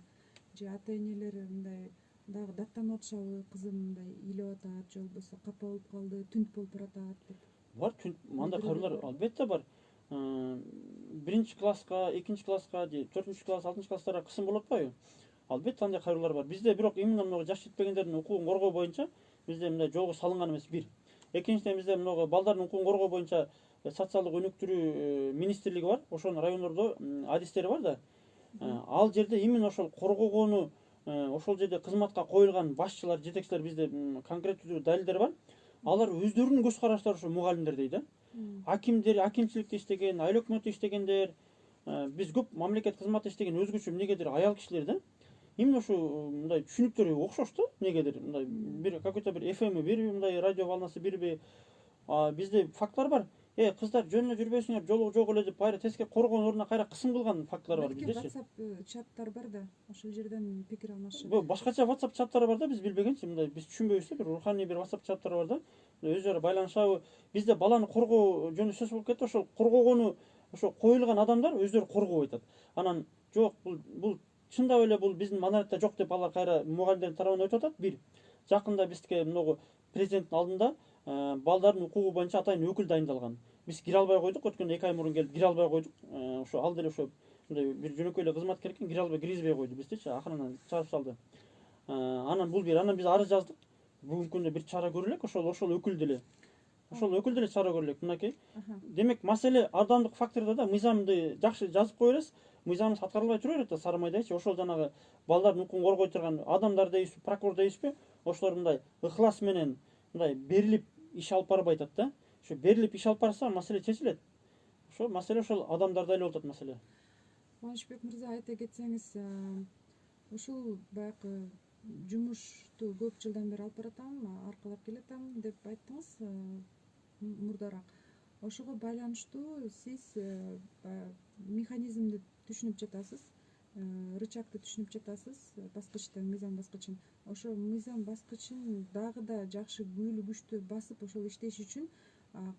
же ата энелер мындай дагы даттанып атышабы, кызым мындай ыйлап атат, же болбосо капа болуп калды, түнт болуп баратат деп. Бар, мындай кайрылар албетте бар. Биринчи класска, экинчи класска, же 4-чү класс, 6-чы класстарга кысым болуп атпайбы? Албетте андай кайрылар бар. Бизде бирок именно мына жаш жетпегендердин укугун коргоо боюнча бизде мындай жолго салынган эмес бир. Экинчиден бизде мына балдардын укугун коргоо боюнча социалдык өнүктүрүү министрлиги бар. Ошонун райондордо адистери бар да. Ал жерде именно ошол коргогону, ошол жерде кызматка коюлган башчылар, жетекчилер бизде конкреттүү далилдер бар. Алар өздөрүнүн көз караштары ошо мугалимдер дейт да. Акимдер, акимчиликте иштеген, айыл өкмөтү иштегендер, биз көп мамлекет кызматта иштеген өзгөчө эмнегедир аял кишилер да. Именно ушу мындай түшүнүктөрү окшош да, эмнегедир мындай бир какой-то бир FM бирби, мындай радио волнасы бирби. Бизде фактлар бар. Кыздар жөнүнө жүрбөсүңөр, жолу жок эле деп кайра тескери коргоонун ордуна кайра кысым кылган фактлар бар биздечи. WhatsApp чаттар бар да, ошол жерден пикир алмашып. Башкача WhatsApp чаттары бар да, биз билбегенчи, мындай биз түшүнбөйбүз да, бир руханий бир WhatsApp чаттары бар да. Өз ара байланышабы. Бизде баланы коргоо жөнүндө сөз болуп кетти, ошол коргогону ошо коюлган адамдар өздөрү коргоп айтат. Анан жок, бул чындап эле бул биздин манаретте жок деп алар кайра мугалимдердин тарабынан өтүп атат. Бир, жакында бизге могу президенттин алдында балдардын укугу боюнча атайын өкүл дайындалган. Биз кире албай койдук, өткөндө 2 ай мурун келип кире албай койдук. Ошо ал деле ошо мындай бир жөнөкөй эле кызматкер экен, киргизбей койду биздичи, акырынан чыгарып салды. Анан бул бир, анан биз арыз жаздык. Бүгүнкү күндө бир чара көрүлөк, ошол өкүл деле. Ошол өкүл деле чара көрүлөк. Мынакей. Демек, маселе адамдык фактордо да, мыйзамды жакшы жазып кое бересиз. Мыйзамыбыз аткарылбай тура берет да, сары майдачы. Ошол жанагы балдардын укугун коргой турган адамдар дейбизби, прокурор дейбизби, ошолор мындай ыхлас менен мындай берилип иш алып барбай атат да. Ошо берилип иш алып барса маселе чечилет. Ошо маселе ошол адамдарда эле болуп атат маселе. Кубанычбек мырза, айта кетсеңиз, ушул баягы жумушту көп жылдан бери алып баратам, аркалап келатам деп айттыңыз мурдараак. Ошого байланыштуу сиз механизмди түшүнүп жатасыз, рычагды түшүнүп жатасыз, баскычтын, мыйзам баскычын. Ошо мыйзам баскычын дагы да жакшы күбөлүү күчтүү басып ошол иштеш үчүн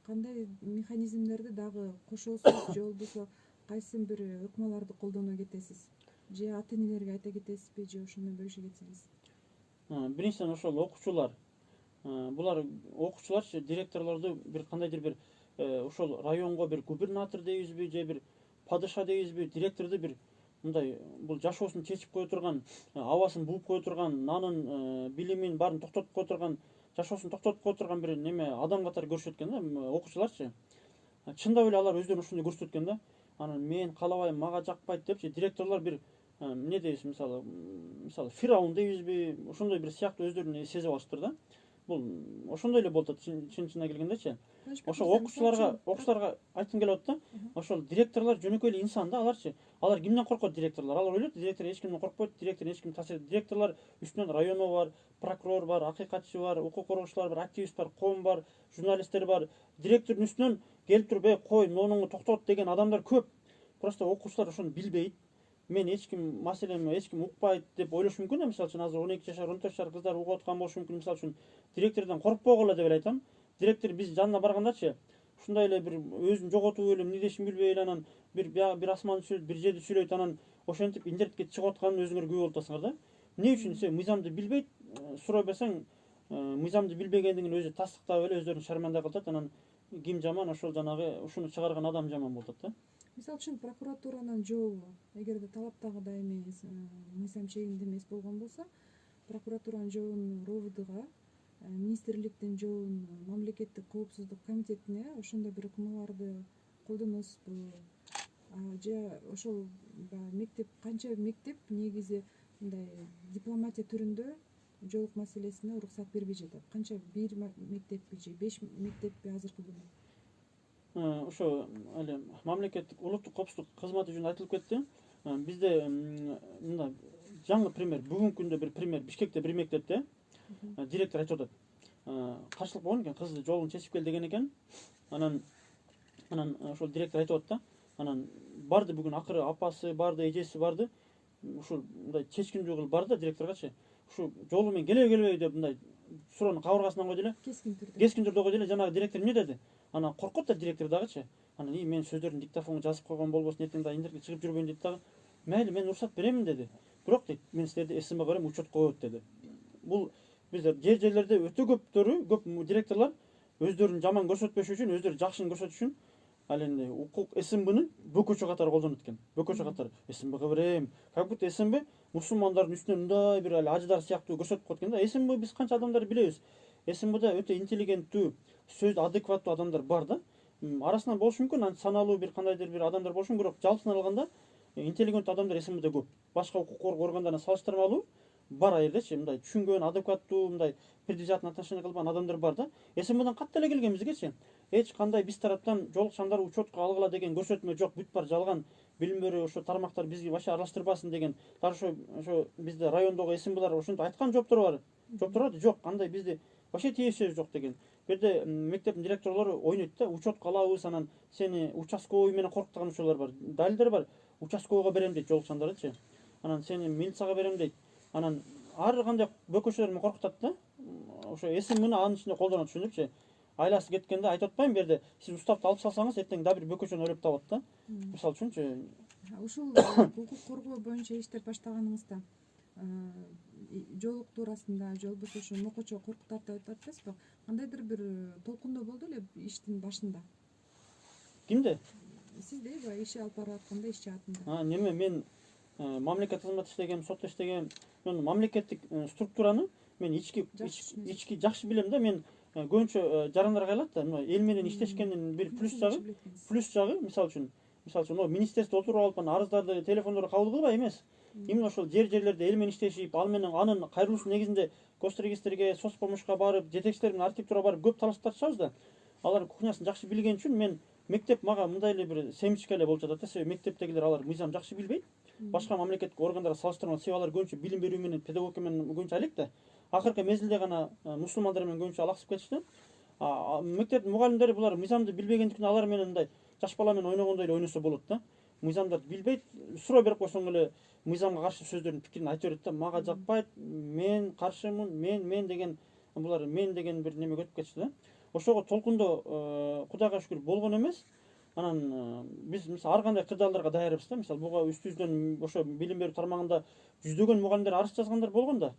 кандай механизмдерди дагы кошосуз, же болбосо кайсы бир ыкмаларды колдоно кетесиз, же ата энелерге айта кетесизби, же ошондо бөлүшө кетсеңиз? Биринчиден ошол окуучулар, булар окуучуларчы директорлорду бир кандайдыр бир ошол районго бир губернатор дейбизби, же бир падыша дейбизби, директорду бир мындай бул жашоосун чечип кое турган, абасын бууп кое турган, нанын билимин баарын токтотуп кое турган, жашоосун токтотуп кое турган бир неме адам катары көрүшөт экен да окуучуларчы. Чындап эле алар өздөрүн ошондой көрсөтөт экен да. Анан мен каалабайм, мага жакпайт депчи директорлор бир эмне дейбиз, мисалы фираун дейбизби, ошондой бир сыяктуу өздөрүн сезип алыштыр да. Бул ошондой эле болуп атат чын келгендечи. Ошо окуучуларга айткым келип атат да. Ошол директорлор жөнөкөй эле инсан да, аларчы. Алар кимден коркот директорлор? Алар ойлойт, директор эч кимден коркпойт, директор эч ким таасир. Директорлор үстүнөн районо бар, прокурор бар, акыйкатчы бар, укук коргоочулар бар, активист бар, коом бар, журналисттер бар. Директордун үстүнөн келип туруп, кой, нонуңду токтот деген адамдар көп. Просто окуучулар ошону билбейт. Мен эч ким маселеми эч ким укпайт деп ойлошу мүмкүн да. Мисалы үчүн азыр 12 жашар, 14 жашар кыздар угуп аткан болушу мүмкүн. Мисалы үчүн директордон коркпогула деп эле айтам. Директор биз жанына баргандачы ушундай эле бир өзүн жоготуп эле эмнедешин билбей эле анан бир асманды сүйлөйт, бир жерди сүйлөйт, анан ошентип интернетке чыгып атканын өзүңөр күбө болуп атасыңар да. Эмне үчүн сен мыйзамды билбейт, сурай берсең, мыйзамды билбегендигин өзү тастыктап эле өздөрүн шарманда кылат, анан ким жаман, ошол жанагы ушуну чыгарган адам жаман болуп атат да. Мисалы үчүн прокуратуранын жообу эгерде талаптагыдай эмес, мыйзам чегинде эмес болгон болсо, прокуратуранын жообун РОВДга, министрликтин жообун мамлекеттик коопсуздук комитетине ошондой бир ыкмаларды колдоносузбу? Же ошол мектеп, канча мектеп негизи мындай дипломатия түрүндө жоолук маселесине уруксат бербей жатат. Канча бир мектеппи же 5 мектеппи азыркы күнү? Ошо эле мамлекеттик улуттук коопсуздук кызматы жөнүндө айтылып кетти. Бизде мындай жаңы пример, бүгүнкү күндө бир пример, Бишкекте бир мектепте директор айтып атат. Каршылык болгон экен, кызды жолун чечип кел деген экен. Анан ошол директор айтып атат да. Анан барды бүгүн акыры апасы барды, эжеси барды. Ушул мындай чечкиндүү кылып барды да директоргачы. Ушу жолу менен келбей деп мындай суроону кабыргасынан койду эле. Кескин түрдө койду эле. Жанагы директор эмне деди? Анан коркот да директор дагычы. Анан мен сөздөрүн диктофонго жазып койгон болбосун, эртең дагы интернетке чыгып жүрбөйүн дейт дагы. Мейли, мен уруксат беремин деди. Бирок дейт, мен силерди СМГ берем, учет коет деди. Бул бизде жерлерде өтө көп директорлор өздөрүн жаман көрсөтпөш үчүн, өздөрү жакшыны көрсөтүш үчүн ал эми укук СМБны бөкөчө катары колдонот экен. Бөкөчө катары СМБга берем. Как будто СМБ мусулмандардын үстүнөн мындай бир эле ажыдар сыяктуу көрсөтүп коет экен да. СМБ биз канча адамдар билебиз. СМБда өтө интеллигенттүү, сөз адекваттуу адамдар бар да. Арасынан болушу мүмкүн, анча саналуу бир кандайдыр бир адамдар болушу мүмкүн, бирок жалпысынан алганда интеллигенттүү адамдар СМБде көп. Башка укук коргоо органдарына салыштырмалуу бар аердечи, мындай түшүнгөн, адекваттуу, мындай предвзятный отношение кылбаган адамдар бар да. СМБдан катты эле келген бизгечи. Эч кандай биз тараптан жолукчандар учетко алгыла деген көрсөтмө жок, бүт бар жалган. Билим берүү ошо тармактар бизги вообще аралаштырбасын деген. Даже ошо бизде райондогу СМБлар ошентип айткан жооптор бар. Жооптор бар, жок, андай бизде вообще тиешеси жок деген. Бу жерде мектептин директорлору ойнойт да, учетко алабыз, анан сени участковый менен коркутган учурлар бар. Далилдер бар. Участковыйга берем дейт жолукчандардычы. Анан сени милицияга берем дейт. Анан ар кандай бөкөчөлөр менен коркутат да. Ошо СМБны анын ичинде колдонот, түшүнүпчү. Айласы кеткенде айтып атпайм, бу жерде сиз уставды алып салсаңыз, эртең дагы бир бөкөчөнү ойлоп табат да. Мисалы үчүнчү. Ушул укук коргоо боюнча иштер баштаганыңызда жоолук туурасында же болбосо ошо мокочо коркутат деп атпайсызбы? Кандайдыр бир толкундоо болду эле иштин башында? Кимде? Сизде баягы иш алып барып атканда, иш жаатында. Неме, мен мамлекет кызматында иштегем, сотто иштегем. Мен мамлекеттик структураны мен ички жакшы билем да. Мен көбүнчө жарандар кайлат да, эл менен иштешкендин бир плюс жагы, мисалы үчүн министерство отуруп алып арыздарды, телефондорду кабыл кылбай эмес. Именно ошол жерлерде эл менен иштешип, ал менен анын кайрылуусунун негизинде госрегистрге, соцпомощко барып, жетекчилер менен архитектурага барып көп талаш тартышабыз да. Алар кухнясын жакшы билген үчүн мен мектеп мага мындай эле бир семечко эле болуп жатат да. Себеби мектептегилер алар мыйзам жакшы билбейт. Башка мамлекеттик органдарга салыштырмалуу, себеби алар көбүнчө билим берүү менен, педагогика менен көбүнчө алек да. Акыркы мезгилде гана мусулмандар менен көбүнчө алаксып кетишти. Мектеп мугалимдери булар мыйзамды билбегендиктен алар менен мындай жаш бала менен ойногондой эле ойносо болот да. Мыйзамдарды билбейт, суроо берип койсоң эле мыйзамга каршы сөздөрдүн пикирин айта берет да. Мага жакпайт, мен каршымын, мен деген булар мен деген бир неме өтүп кетишти да. Ошого толкундоо Кудайга шүгүр болгон эмес. Анан биз мисалы ар кандай кырдаалдарга даярбыз да. Мисалы буга үстүбүздөн ошо билим берүү тармагында жүздөгөн мугалимдер арыз жазгандар болгон да.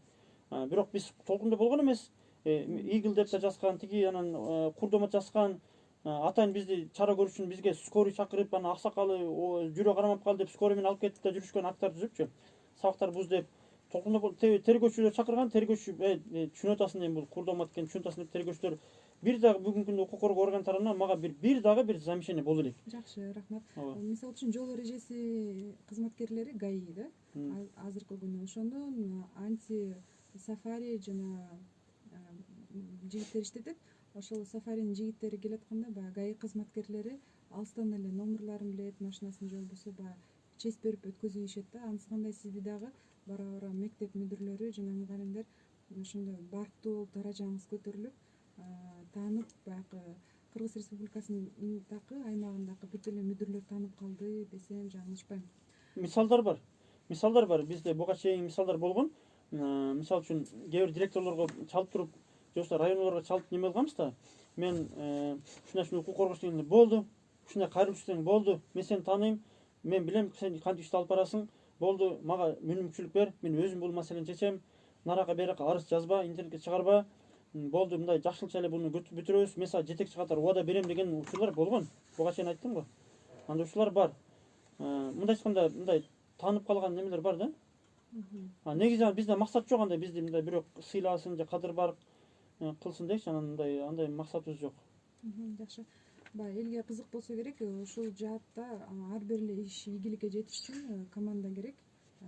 Бирок биз толкундоо болгон эмес. Игил деп да жазган, тиги анан курдомот жазган. Атайын бизди чара көрүш үчүн бизге скорый чакырып, анан аксакалы жүрө карамап калды деп скорый менен алып кетип да жүрүшкөн актар түзүпчү. Сабактар буз деп толкундоо тергөөчүлөр чакырган, тергөөчү түшүнүп атасың эми бул курдомот экен, түшүнүп атасың деп тергөөчүлөр бир дагы бүгүнкү күндө укук коргоо орган тарабынан мага бир дагы бир замечание болду элек. Жакшы, рахмат. Мисалы үчүн жол эрежеси кызматкерлери ГАИ да, азыркы күнү ошондон анти сафари жана жигиттер иштетет. Ошол сафаринин жигиттери келатканда баягы ГАИ кызматкерлери алыстан эле номерларын билет, машинасын же болбосо баягы честь берип өткөзүп ийишет да. Анысыкандай сизди дагы бара мектеп мүдүрлөрү жана мугалимдер ошондой барктуу болуп даражаңыз көтөрүлүп, таанып баягы Кыргыз Республикасынын такы аймагындагы бүт эле мүдүрлөр таанып калды десем жаңылышпайм. Мисалдар бар. Бизде буга чейин мисалдар болгон. Мисалы үчүн кээ бир директорлорго чалып туруп, же болбосо райондорго чалып неме кылганбыз да. Мен ушундай укук коргош дегенде болду. Ушундай кайрылуучу дең болду. Мен сени тааныйм. Мен билем сен кантип ишти алып барасың. Болду, мага мүмкүнчүлүк бер. Мен өзүм бул маселени чечем. Нарага берака арыз жазба, интернетке чыгарба. Болду, мындай жакшылыкча эле буну бүтүрөбүз. Мен сага жетекчи катары убада берем деген учурлар болгон. Буга чейин айттым го. Андай учурлар бар. Мындай айтканда, мындай таанып калган немелер бар да. Негизи бизде максат жок, андай бизди мындай бирок сыйласын же кадыр барк кылсын дечи, анан андай максатыбыз жок. Жакшы. Баягы элге кызык болсо керек, ушул жаатта ар бир эле иш ийгиликке жетиш үчүн команда керек.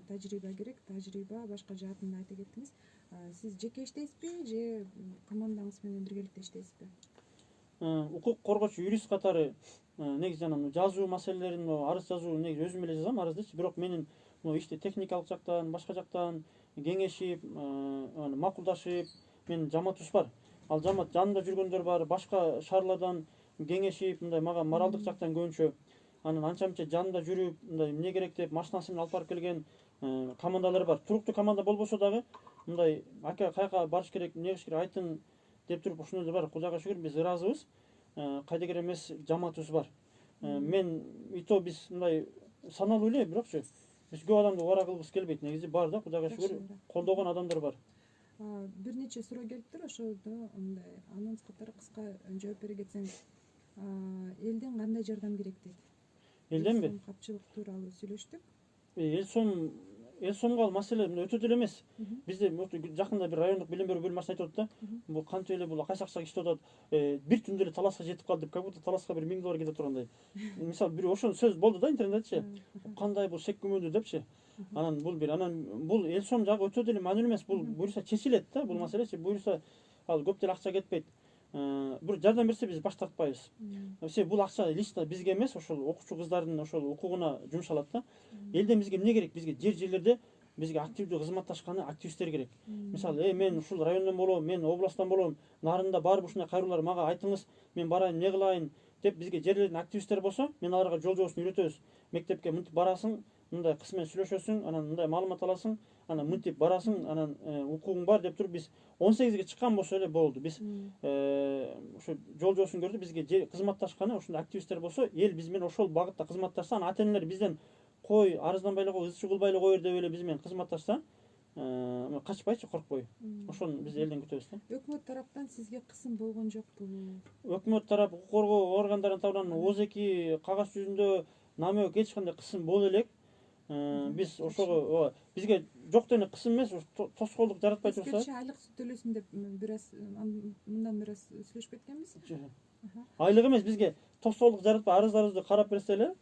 тажрыйба керек, тажрыйба башка жаатын да айта кеттиңиз. Сиз жеке иштейсизби же командаңыз менен биргеликте иштейсизби? Укук коргоочу юрист катары негизи анан жазуу маселелерин, арыз жазуу негизи өзүм эле жазам арыздычы. Бирок менин ишти техникалык жактан, башка жактан кеңешип, макулдашып, менин жамаатыбыз бар. Ал жамаат жанында жүргөндөр бар, башка шаарлардан кеңешип, мындай мага моралдык жактан көбүнчө анан анча мынча жанында жүрүп, мындай эмне керек деп машинасы менен алып барып келген командалар бар. Туруктуу команда болбосо дагы мындай ака каяка барыш керек, эмне кылыш керек айтың деп туруп ушундой бар. Кудайга шүгүр биз ыраазыбыз. Кайдыгер эмес жамаатыбыз бар. Мен биз мындай саналуу эле, бирокчу биз көп адамды убара кылгыбыз келбейт. Негизи бар да, Кудайга шүгүр колдогон адамдар бар. Бир нече суроо келиптир, ошодо мындай анонс катары кыска жооп бере кетсеңиз. Элден кандай жардам керек дейт? Элденби? Капчылык тууралуу сүйлөштүк. Эл сомго ал маселе өтө деле эмес. Бизде жакында бир райондук билим берүү бөлмөсүнө айтып атат да, бул кантип эле бул кайсы акчага иштеп атат, бир түндө эле таласка жетип калды деп, как будто таласка бир $1000 кетип тургандай. Мисалы бир ошол сөз болду да интернеттечи. Кандай бул шек күмөндүү депчи. Анан бул эл сом жагы өтө деле маанилүү эмес. Бул буюрса чечилет да бул маселечи. Буюрса ал көп деле акча кетпейт. Бир жардам берсе биз баш тартпайбыз. Себеби бул акча лично бизге эмес, ошол окуучу кыздардын ошол укугуна жумшалат да. Элден бизге эмне керек? Бизге жерлерде бизге активдүү кызматташканы активисттер керек. Мисалы, мен ушул райондон болом, мен областтан болом, нарында бар ушундай кайрылуулар мага айтыңыз, мен барайын, эмне кылайын деп бизге жерлерден активисттер болсо, мен аларга жол жобосун үйрөтөбүз. Мектепке мынтип барасың, мындай кыз менен сүйлөшөсүң, анан мындай маалымат аласың, анан мынтип барасың, анан укугуң бар деп туруп биз 18ге чыккан болсо эле болду. Биз ошо жол жобосун көрдү, бизге кызматташканы ошондой активисттер болсо, эл биз менен ошол багытта кызматташса, анан ата-энелер бизден кой арызданбай эле кой, ыз чыгылбай эле коер деп эле биз менен кызматташса, качпайчы, коркпой. Ошону биз элден күтөбүз да. Өкмөт тараптан сизге кысым болгон жокпу? Өкмөт тарап, укук коргоо органдарынын тарабынан ОЗЭКи кагаз жүзүндө намек эч кандай кысым боло элек. Биз ошого бизге жок дене кысым эмес, тоскоолдук жаратпай турса. Кечээ айлык төлөсүн деп бир аз мындан бир аз сүйлөшүп кеткенбиз. Айлык эмес, бизге тоскоолдук жаратпай арыздарыбызды карап берсе эле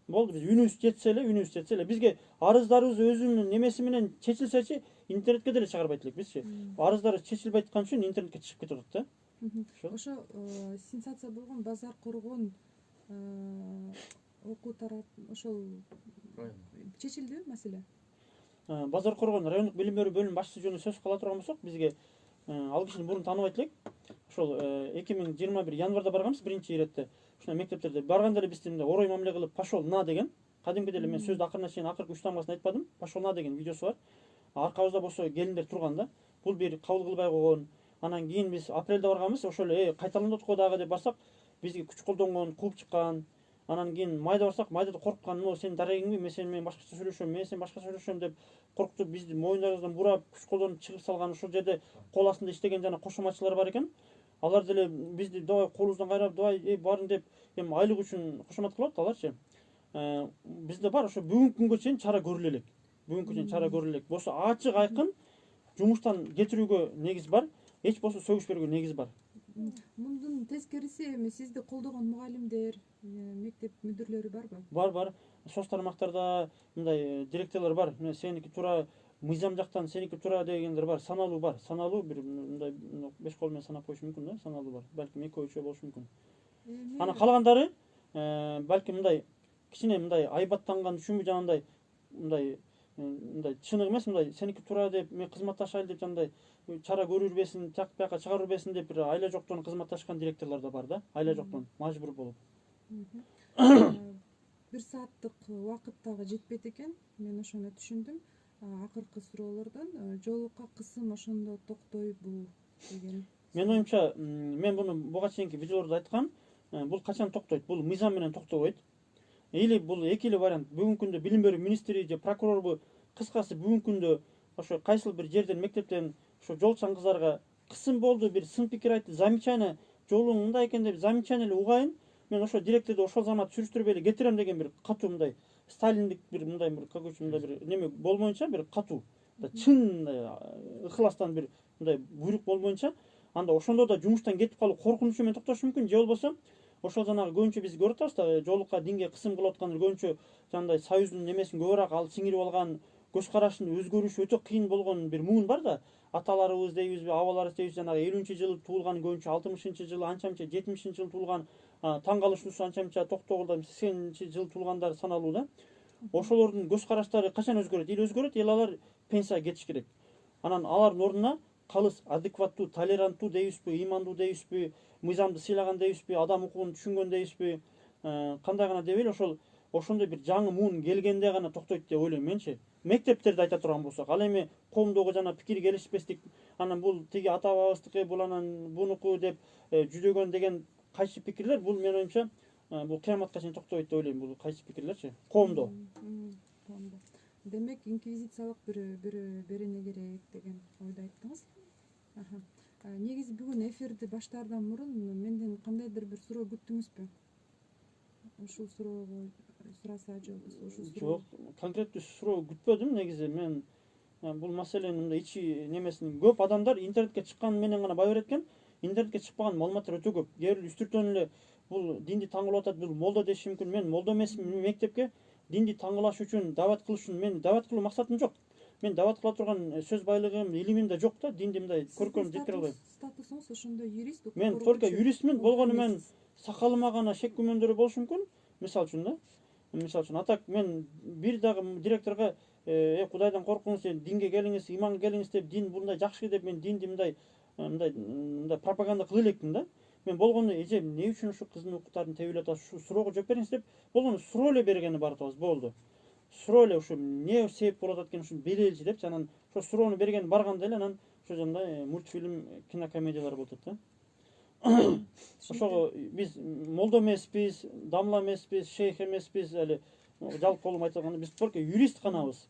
болду. Биз үнүбүз жетсе эле, бизге арыздарыбыз өзүнүн немеси менен чечилсечи, интернетке деле чыгарбайт элек бизчи. Арыздарыбыз чечилбей аткан үчүн интернетке чыгып кетип атат да. Ошо сенсация болгон базар коргон окуу тарап ошол чечилдиби маселе? Базар коргон райондук билим берүү бөлүмүнүн башчысы жөнүндө сөз кыла турган болсок, бизге ал кишини мурун тааныбайт элек. Ошол 2021 январда барганбыз биринчи иретте. Ушундай мектептерде барганда эле бизди мындай орой мамиле кылып, пошол на деген, кадимки деле мен сөздү акырына чейин акыркы 3 тамгасын айтпадым, пошол на деген видеосу бар. Аркабызда болсо келиндер турган да. Бул бир кабыл кылбай койгон. Анан кийин биз апрелде барганбыз, ошол эле кайталанып атко дагы деп барсак, бизге күч колдонгон, кууп чыккан. Анан кийин майда барсак, майда да корккан, сенин дарегиңби, мен сени менен башкача сүйлөшөм, деп коркутуп бизди моюндарыбыздан бурап, күч колдонуп чыгып салган. Ушул жерде кол астында иштеген жана кошоматчылар бар экен. Алар деле бизди давай колубуздан кайрап, давай барын деп эми айлык үчүн кошомат кылып атат аларчы. Бизде бар ошо бүгүнкү күнгө чейин чара көрүлө элек. Болсо ачык айкын жумуштан кетирүүгө негиз бар, эч болсо сөгүш берүүгө негиз бар. Мундун тескериси эми сизди колдогон мугалимдер, мектеп мүдүрлөрү барбы? Бар. Соц тармактарда мындай директорлор бар. Сеники туура мыйзам жактан, сеники туура дегендер бар. Саналуу бир мындай 5 кол менен санап коюш мүмкүн да, саналуу бар. Балким 2-3 болушу мүмкүн. Анан калгандары балким мындай кичине мындай айбаттанган үчүнбү, жана мындай чыныгы эмес, мындай сеники туура деп мен кызматташайлы деп жандай чара көрүп бербесин, бияка чыгарып бербесин деп бир айла жоктон кызматташкан директорлор да бар да. Айла жоктон мажбур болуп. 1 сааттык убакыт дагы жетпейт экен. Мен ошону түшүндүм. Акыркы суроолордон жолукка кысым ошондо токтойбу деген. Менин оюмча, мен буну буга чейинки видеолордо айткам, бул качан токтойт? Бул мыйзам менен токтобойт. Или бул эки эле вариант. Бүгүнкү күндө билим берүү министри же прокурорбу, кыскасы бүгүнкү күндө ошо кайсыл бир жерден, мектептен ошо жолчан кыздарга кысым болду, бир сын пикир айтты, замечание, жолуң мындай экен деп замечание эле угайын. Мен ошо директорду ошол замат сүрүштүрбөй эле кетирем деген бир катуу мындай сталиндик бир мындай бир какой-то мындай бир неме болмоюнча, бир катуу, чын мындай ыхластан бир мындай буйрук болмоюнча, анда ошондо да жумуштан кетип калуу коркунучу менен токтош мүмкүн. Же болбосо ошол жанагы көбүнчө биз көрүп атабыз да, жолукка динге кысым кылып аткан көбүнчө жандай союздун немесин көбүрөөк ал сиңирип алган, көз карашын өзгөрүшү өтө кыйын болгон бир муун бар да. Аталарыбыз дейбизби, абаларыбыз дейбиз, жанагы 50-жылы туулган көбүнчө 60-жылы, анча-мынча 70-жылы туулган, таң калышуусу анча-мынча 80-жылы туулгандар саналуу да. Ошолордун көз караштары качан өзгөрөт? Эл өзгөрөт, эл алар пенсияга кетиш керек. Анан алардын ордуна калыс адекваттуу, толеранттуу дейбизби, ыймандуу дейбизби, мыйзамды сыйлаган дейбизби, адам укугун түшүнгөн дейбизби, кандай гана дебейли, ошондой бир жаңы муун келгенде гана токтойт деп ойлойм менчи. Мектептерде айта турган болсок, ал эми коомдогу жана пикир келишпестик, анан бул тиги ата бабабыздыкы, бул анан бунуку деп жүдөгөн деген кайсы пикирлер, бул менин оюмча бул кыяматка чейин токтобойт деп ойлойм, бул кайсы пикирлерчи коомдо. Коомдо. Демек инквизициялык бир берене керек деген ойду айттыңыз. Негизи бүгүн эфирди баштаардан мурун менден кандайдыр бир суроо күттүңүзбү? Ушул суроого сураса же болбосо ушул суроо? Жок, конкреттүү суроо күтпөдүм негизи. Мен бул маселенин мындай ичи немесин көп адамдар интернетке чыккан менен гана бай берет экен. Интернетке чыкпаган маалыматтар өтө көп. Кээ бир үстүртөн эле бул динди таңгылап атат, бул молдо деши мүмкүн. Мен молдо эмесмин, мектепке динди таңгылаш үчүн дават кылыш үчүн мен дават кылуу максатым жок. Мен дават кыла турган сөз байлыгым, илимим да жок да, динди мындай көркөм жеткире албайм. Статусуңуз ошондой юрист? Мен только юристмин, болгону мен сакалыма гана шек күмөндөрү болушу мүмкүн. Мисалы үчүн да. Мисалы үчүн атак мен бир дагы директорго Кудайдан коркуңуз, динге келиңиз, иманга келиңиз деп, дин мындай жакшы деп мен динди мындай пропаганда кыла элекмин да. Мен болгону эже эмне үчүн ушу кыздын укуктарын тебип атасыз, ушу суроого жооп бериңиз деп, болгону суроо эле бергени бар атабыз, болду. Суроо эле ушу эмне себеп болуп атат экен, ушуну билеличи депчи, анан ошо суроону бергени барганда эле анан ошо жандай мультфильм, кинокомедиялар болуп атат да. Ошого биз молдо эмеспиз, дамла эмеспиз, шейх эмеспиз, эле жалпы колум айтканда биз только юрист ганабыз.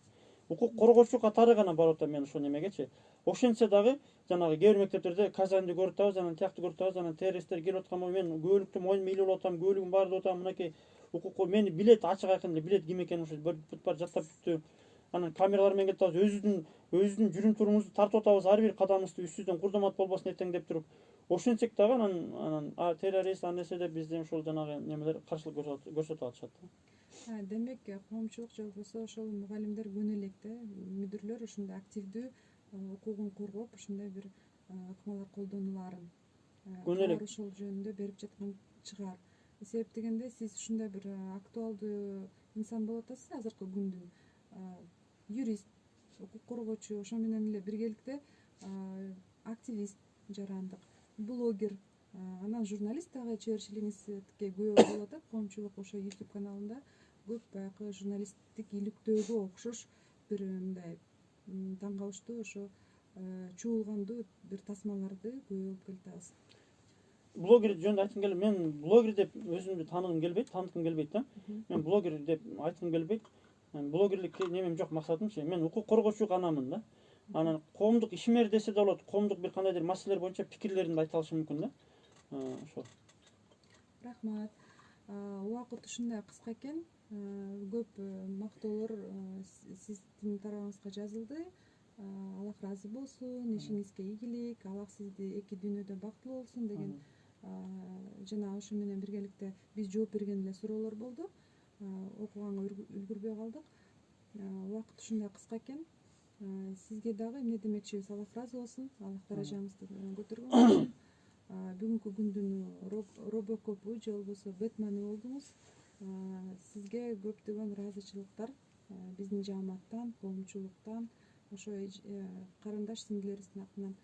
Укук коргоочу катары гана барып атам мен ошо немегечи. Ошентсе дагы жанагы кээ бир мектептерде Казанды көрүп атабыз, анан тиякты көрүп атабыз, анан террористтер келип аткан бою мен күбөлүктү моюнума илип алып атам, күбөлүгүм бар деп атам, мынакей укукку мени билет, ачык айкын эле билет ким экенин ошо бүт бар жаттап бүттү. Анан камералар менен кетип атабыз, өзүбүздүн жүрүм турумубузду тартып атабыз, ар бир кадамыбызды үстүбүздөн курдамат болбосун этең деп туруп. Ошентсек дагы анан террорист анесе деп бизден ушул жанагы немелер каршылык көрсөтүп атышат. Демек коомчулук же болбосо ошол мугалимдер күнү элек да, мүдүрлөр ушундай активдүү укугун коргоп, ушундай бир ыкмалар колдонуларын күнү элек ошол жөнүндө берип жаткан чыгар. Себеп дегенде сиз ушундай бир актуалдуу инсан болуп атасыз азыркы күндүн. Юрист, укук коргоочу, ошо менен эле биргеликте активист жарандык, блогер, анан журналист дагы чеберчилигиңизге күбө болуп атат. Коомчулук ошо YouTube каналында көп баягы журналисттик иликтөөгө окшош бир мындай таң калыштуу, ошо чуулгандуу бир тасмаларды көрүп келатабыз. Блогер жөнүндө айткым келет. Мен блогер деп өзүмдү тааныткым келбейт да. Мен блогер деп айткым келбейт. Блогерлик немем жок, максатымчы. Мен укук коргоочу ганамын да. Анан коомдук ишмер десе да болот, коомдук бир кандайдыр маселелер боюнча пикирлеримди айта алышым мүмкүн да. Ошо. Рахмат. Убакыт ушундай кыска экен. Көп мактоолор сиздин тарабыңызга жазылды. Аллах ыраазы болсун, ишиңизге ийгилик, Аллах сизди эки дүйнөдө бактылуу болсун деген жана ошо менен биргеликте биз жооп берген эле суроолор болду. Окуганга үлгүрбөй калдык. Убакыт ушундай кыска экен. Сизге дагы эмне демекчибиз? Аллах ыраазы болсун, Аллах даражаңызды көтөргөн болсун. Бүгүнкү күндүн робокопу же болбосо Бэтмени болдуңуз. Сизге көптөгөн ыраазычылыктар биздин жааматтан, коомчулуктан, ошо карындаш сиңдилерибиздин атынан.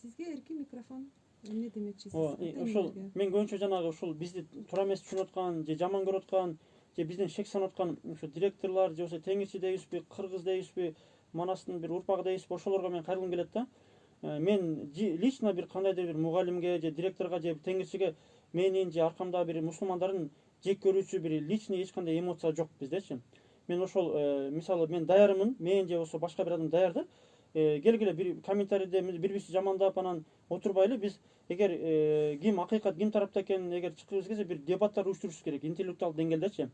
Сизге эркин микрофон. Эмне демекчисиз? Ошол мен көбүнчө жанагы ушул бизди туура эмес түшүнүп аткан же жаман көрүп аткан же бизден шек санап аткан ошо директорлор же болбосо теңирчи дейбизби, кыргыз дейбизби, манастын бир урпагы дейбизби, ошолорго мен кайрылгым келет да. Мен лично бир кандайдыр бир мугалимге же директорго же теңирчиге менин же аркамда бир мусулмандардын жек көрүүчү бир личный эч кандай эмоция жок биздечи. Мен ошол мисалы мен даярмын, мен же болсо башка бир адам даяр да. Келгиле бир комментарийде бири-бирибизди жамандап анан отурбайлы, биз эгер ким акыйкат ким тарапта экенин эгер чыккыбыз келсе бир дебаттар уюштурушубуз керек, интеллектуалдуу деңгээлдечи.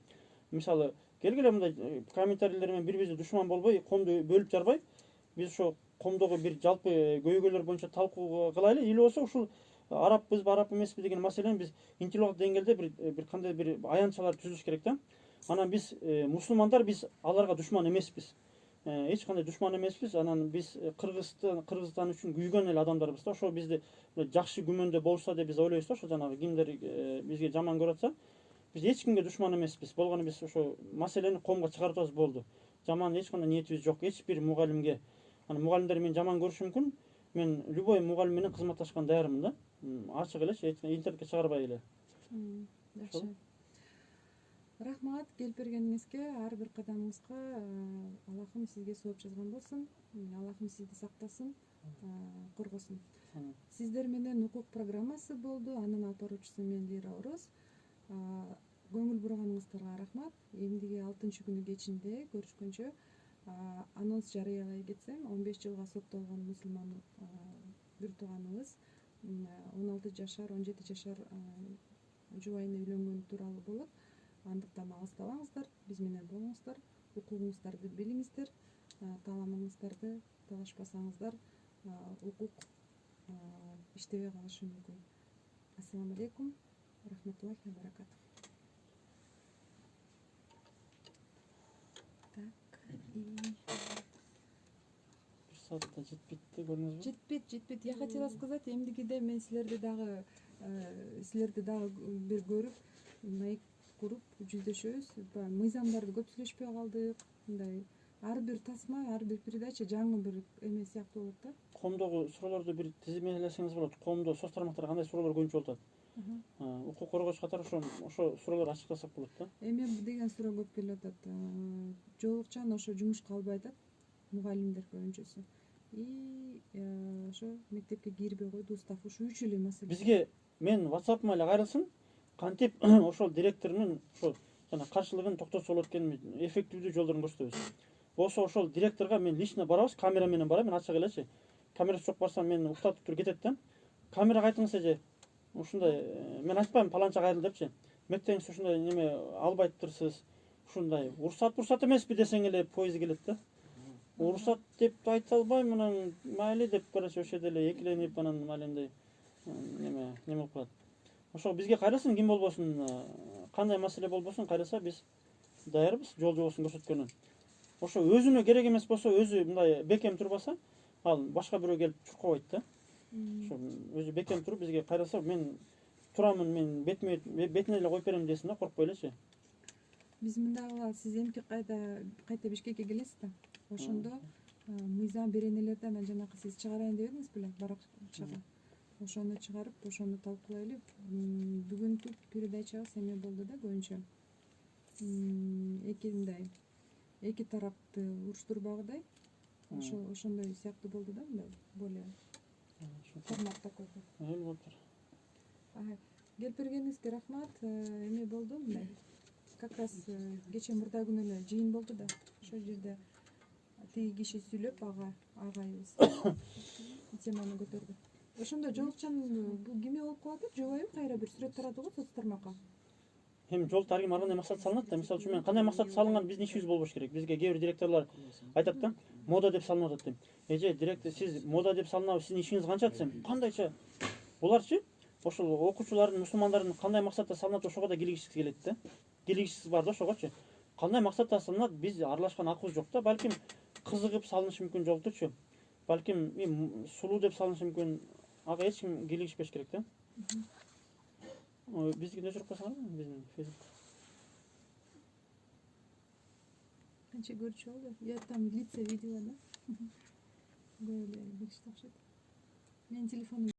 Мисалы келгиле мындай комментарийлер менен бири-бирибизди душман болбой, коомду бөлүп жарбай, биз ошо коомдогу бир жалпы көйгөйлөр боюнча талкуу кылайлы, или болсо ушул араппызбы, арап эмеспи деген маселени биз интеллектуалдуу деңгээлде бир кандай бир аянтчалар түзүш керек да. Анан биз мусулмандар, биз аларга душман эмеспиз. эч кандай душман эмеспиз. Анан биз Кыргызстан үчүн күйгөн эле адамдарбыз да. Ошо бизди жакшы күмөндө болса деп биз ойлойбуз да. Ошо жанагы кимдер бизге жаман көрүп атса, биз эч кимге душман эмеспиз. Болгону биз ошо маселени коомго чыгарып атабыз болду. Жаман эч кандай ниетибиз жок. Эч бир мугалимге. Анан мугалимдер мени жаман көрүшү мүмкүн. Мен любой мугалим менен кызматташканга даярмын да. Ачык элечи, интернетке чыгарбай эле. Жакшы. Рахмат келип бергениңизге, ар бир кадамыңызга Аллахым сизге сооп жазган болсун. Аллахым сизди сактасын, коргосун. Сиздер менен укук программасы болду. Анын алып баруучусу мен Лира Ороз. Көңүл бурганыңыздарга рахмат. Эмдиги 6-күнү кечинде көрүшкөнчө анонс жарыялай кетсем, 15 жылга соттолгон мусулман бир тууганыбыз 16 жашар, 17 жашар жубайына үйлөнгөн тууралуу болот. Андыктан алыстабаңыздар, биз менен болуңуздар, укугуңуздарды билиңиздер, талабыңыздарды талашпасаңыздар, укук иштебей калышы мүмкүн. Ассаламу алейкум, рахматуллахи ва баракатух. Bir saatte жетпейт көрдүңүзбү? Жетпейт. Я хотела сказать, эмдигиде мен силерди дагы бир көрүп, маек куруп жүздөшөбүз. Мыйзамдарды көп сүйлөшпөй калдык. Мындай ар бир тасма, ар бир передача жаңы бир эме сыяктуу болот да. Коомдогу суроолорду бир тизимелесеңиз болот. Коомдо соц тармактарда кандай суроолор көбүнчө болуп атат? Укук коргоочу катары ошо суроолорду ачыктасак болот да. Эме деген суроо көп келип атат. Жоолукчан ошо жумушка албай атат. Мугалимдер көбүнчөсү. Ошо мектепке кирбей койду, устав ушу 3 эле маселе. Бизге мен WhatsApp'ыма эле кайрылсын, кантип ошол директордун ошо жана каршылыгын токтотсо болот экенин эффективдүү жолдорун көрсөтөбүз. Болсо ошол директорго мен лично барабыз, камера менен барам, мен ачык элечи. Камерасы жок барсам мен уктатып туруп кетет да. Камерага айтыңыз эже. Ушундай мен айтпайм паланча кайрыл депчи. Мектебиңиз ушундай неме албайттырсыз. Ушундай уруксат эмеспи десең эле поезд келет да. Уруксат деп айта албайм, анан майли деп короче ошол жерде эле экиленип анан майли неме болуп калат. Ошо бизге кайрылсын, ким болбосун, кандай маселе болбосун кайрылса биз даярбыз жол жобосун көрсөткөнү. Ошо өзүнө керек эмес болсо, өзү мындай бекем турбаса, ал башка бирөө келип чуркабайт да. Ошо өзү бекем туруп бизге кайрылса, мен турамын, мен бетине эле коюп берем десин да, коркпой элечи. Биз мындай кылалы, сиз эмки кайта Бишкекке келесиз да. Ошондо мыйзам беренелерди мен жанакы сиз чыгарайын дебедиңиз беле, баракчага. Ошону чыгарып, ошону талкуулайлы. Бүгүнкү передачабыз эме болду да, көбүнчө. Эки тарапты уруштурбагыдай. Ошондой сыяктуу болду да, мындай более формат такой. Келип бергениңизге рахмат. Эме болду мындай. Как раз кече мурда күнү эле жыйын болду да. Ошол жерде тиги киши сүйлөп, агайыбыз теманы көтөрдү. Ошондо жоолукчан бул киме болуп калат, жобойбу кайра бир сүрөт таратуу го соц тармакка. Эми жол таргим ар кандай максат салынат да. Мисалы үчүн мен кандай максат салынган биздин ишибиз болбош керек. Бизге кээ бир директорлор айтат да, мода деп салынып атат дейм. Эже, директор, сиз мода деп салынабы, сиздин ишиңиз канча десем, кандайча? Буларчы ошол окуучулардын, мусулмандардын кандай максатта салынат, ошого да кийлигишкиси келет да. Кийлигишкиси бар да ошогочу. Кандай максатта салынат, биз аралашкан акыбыз жок да. Балким кызыгып салынышы мүмкүн жолтучу. Балким сулуу деп салынышы мүмкүн. Ага эч ким кийлигишпеш керек да. Бизге өчүрүп койсоңарбы биздин Facebook? Канча көрчү болду? Я там лица видела, да? Böyle bir şey. Benim telefonum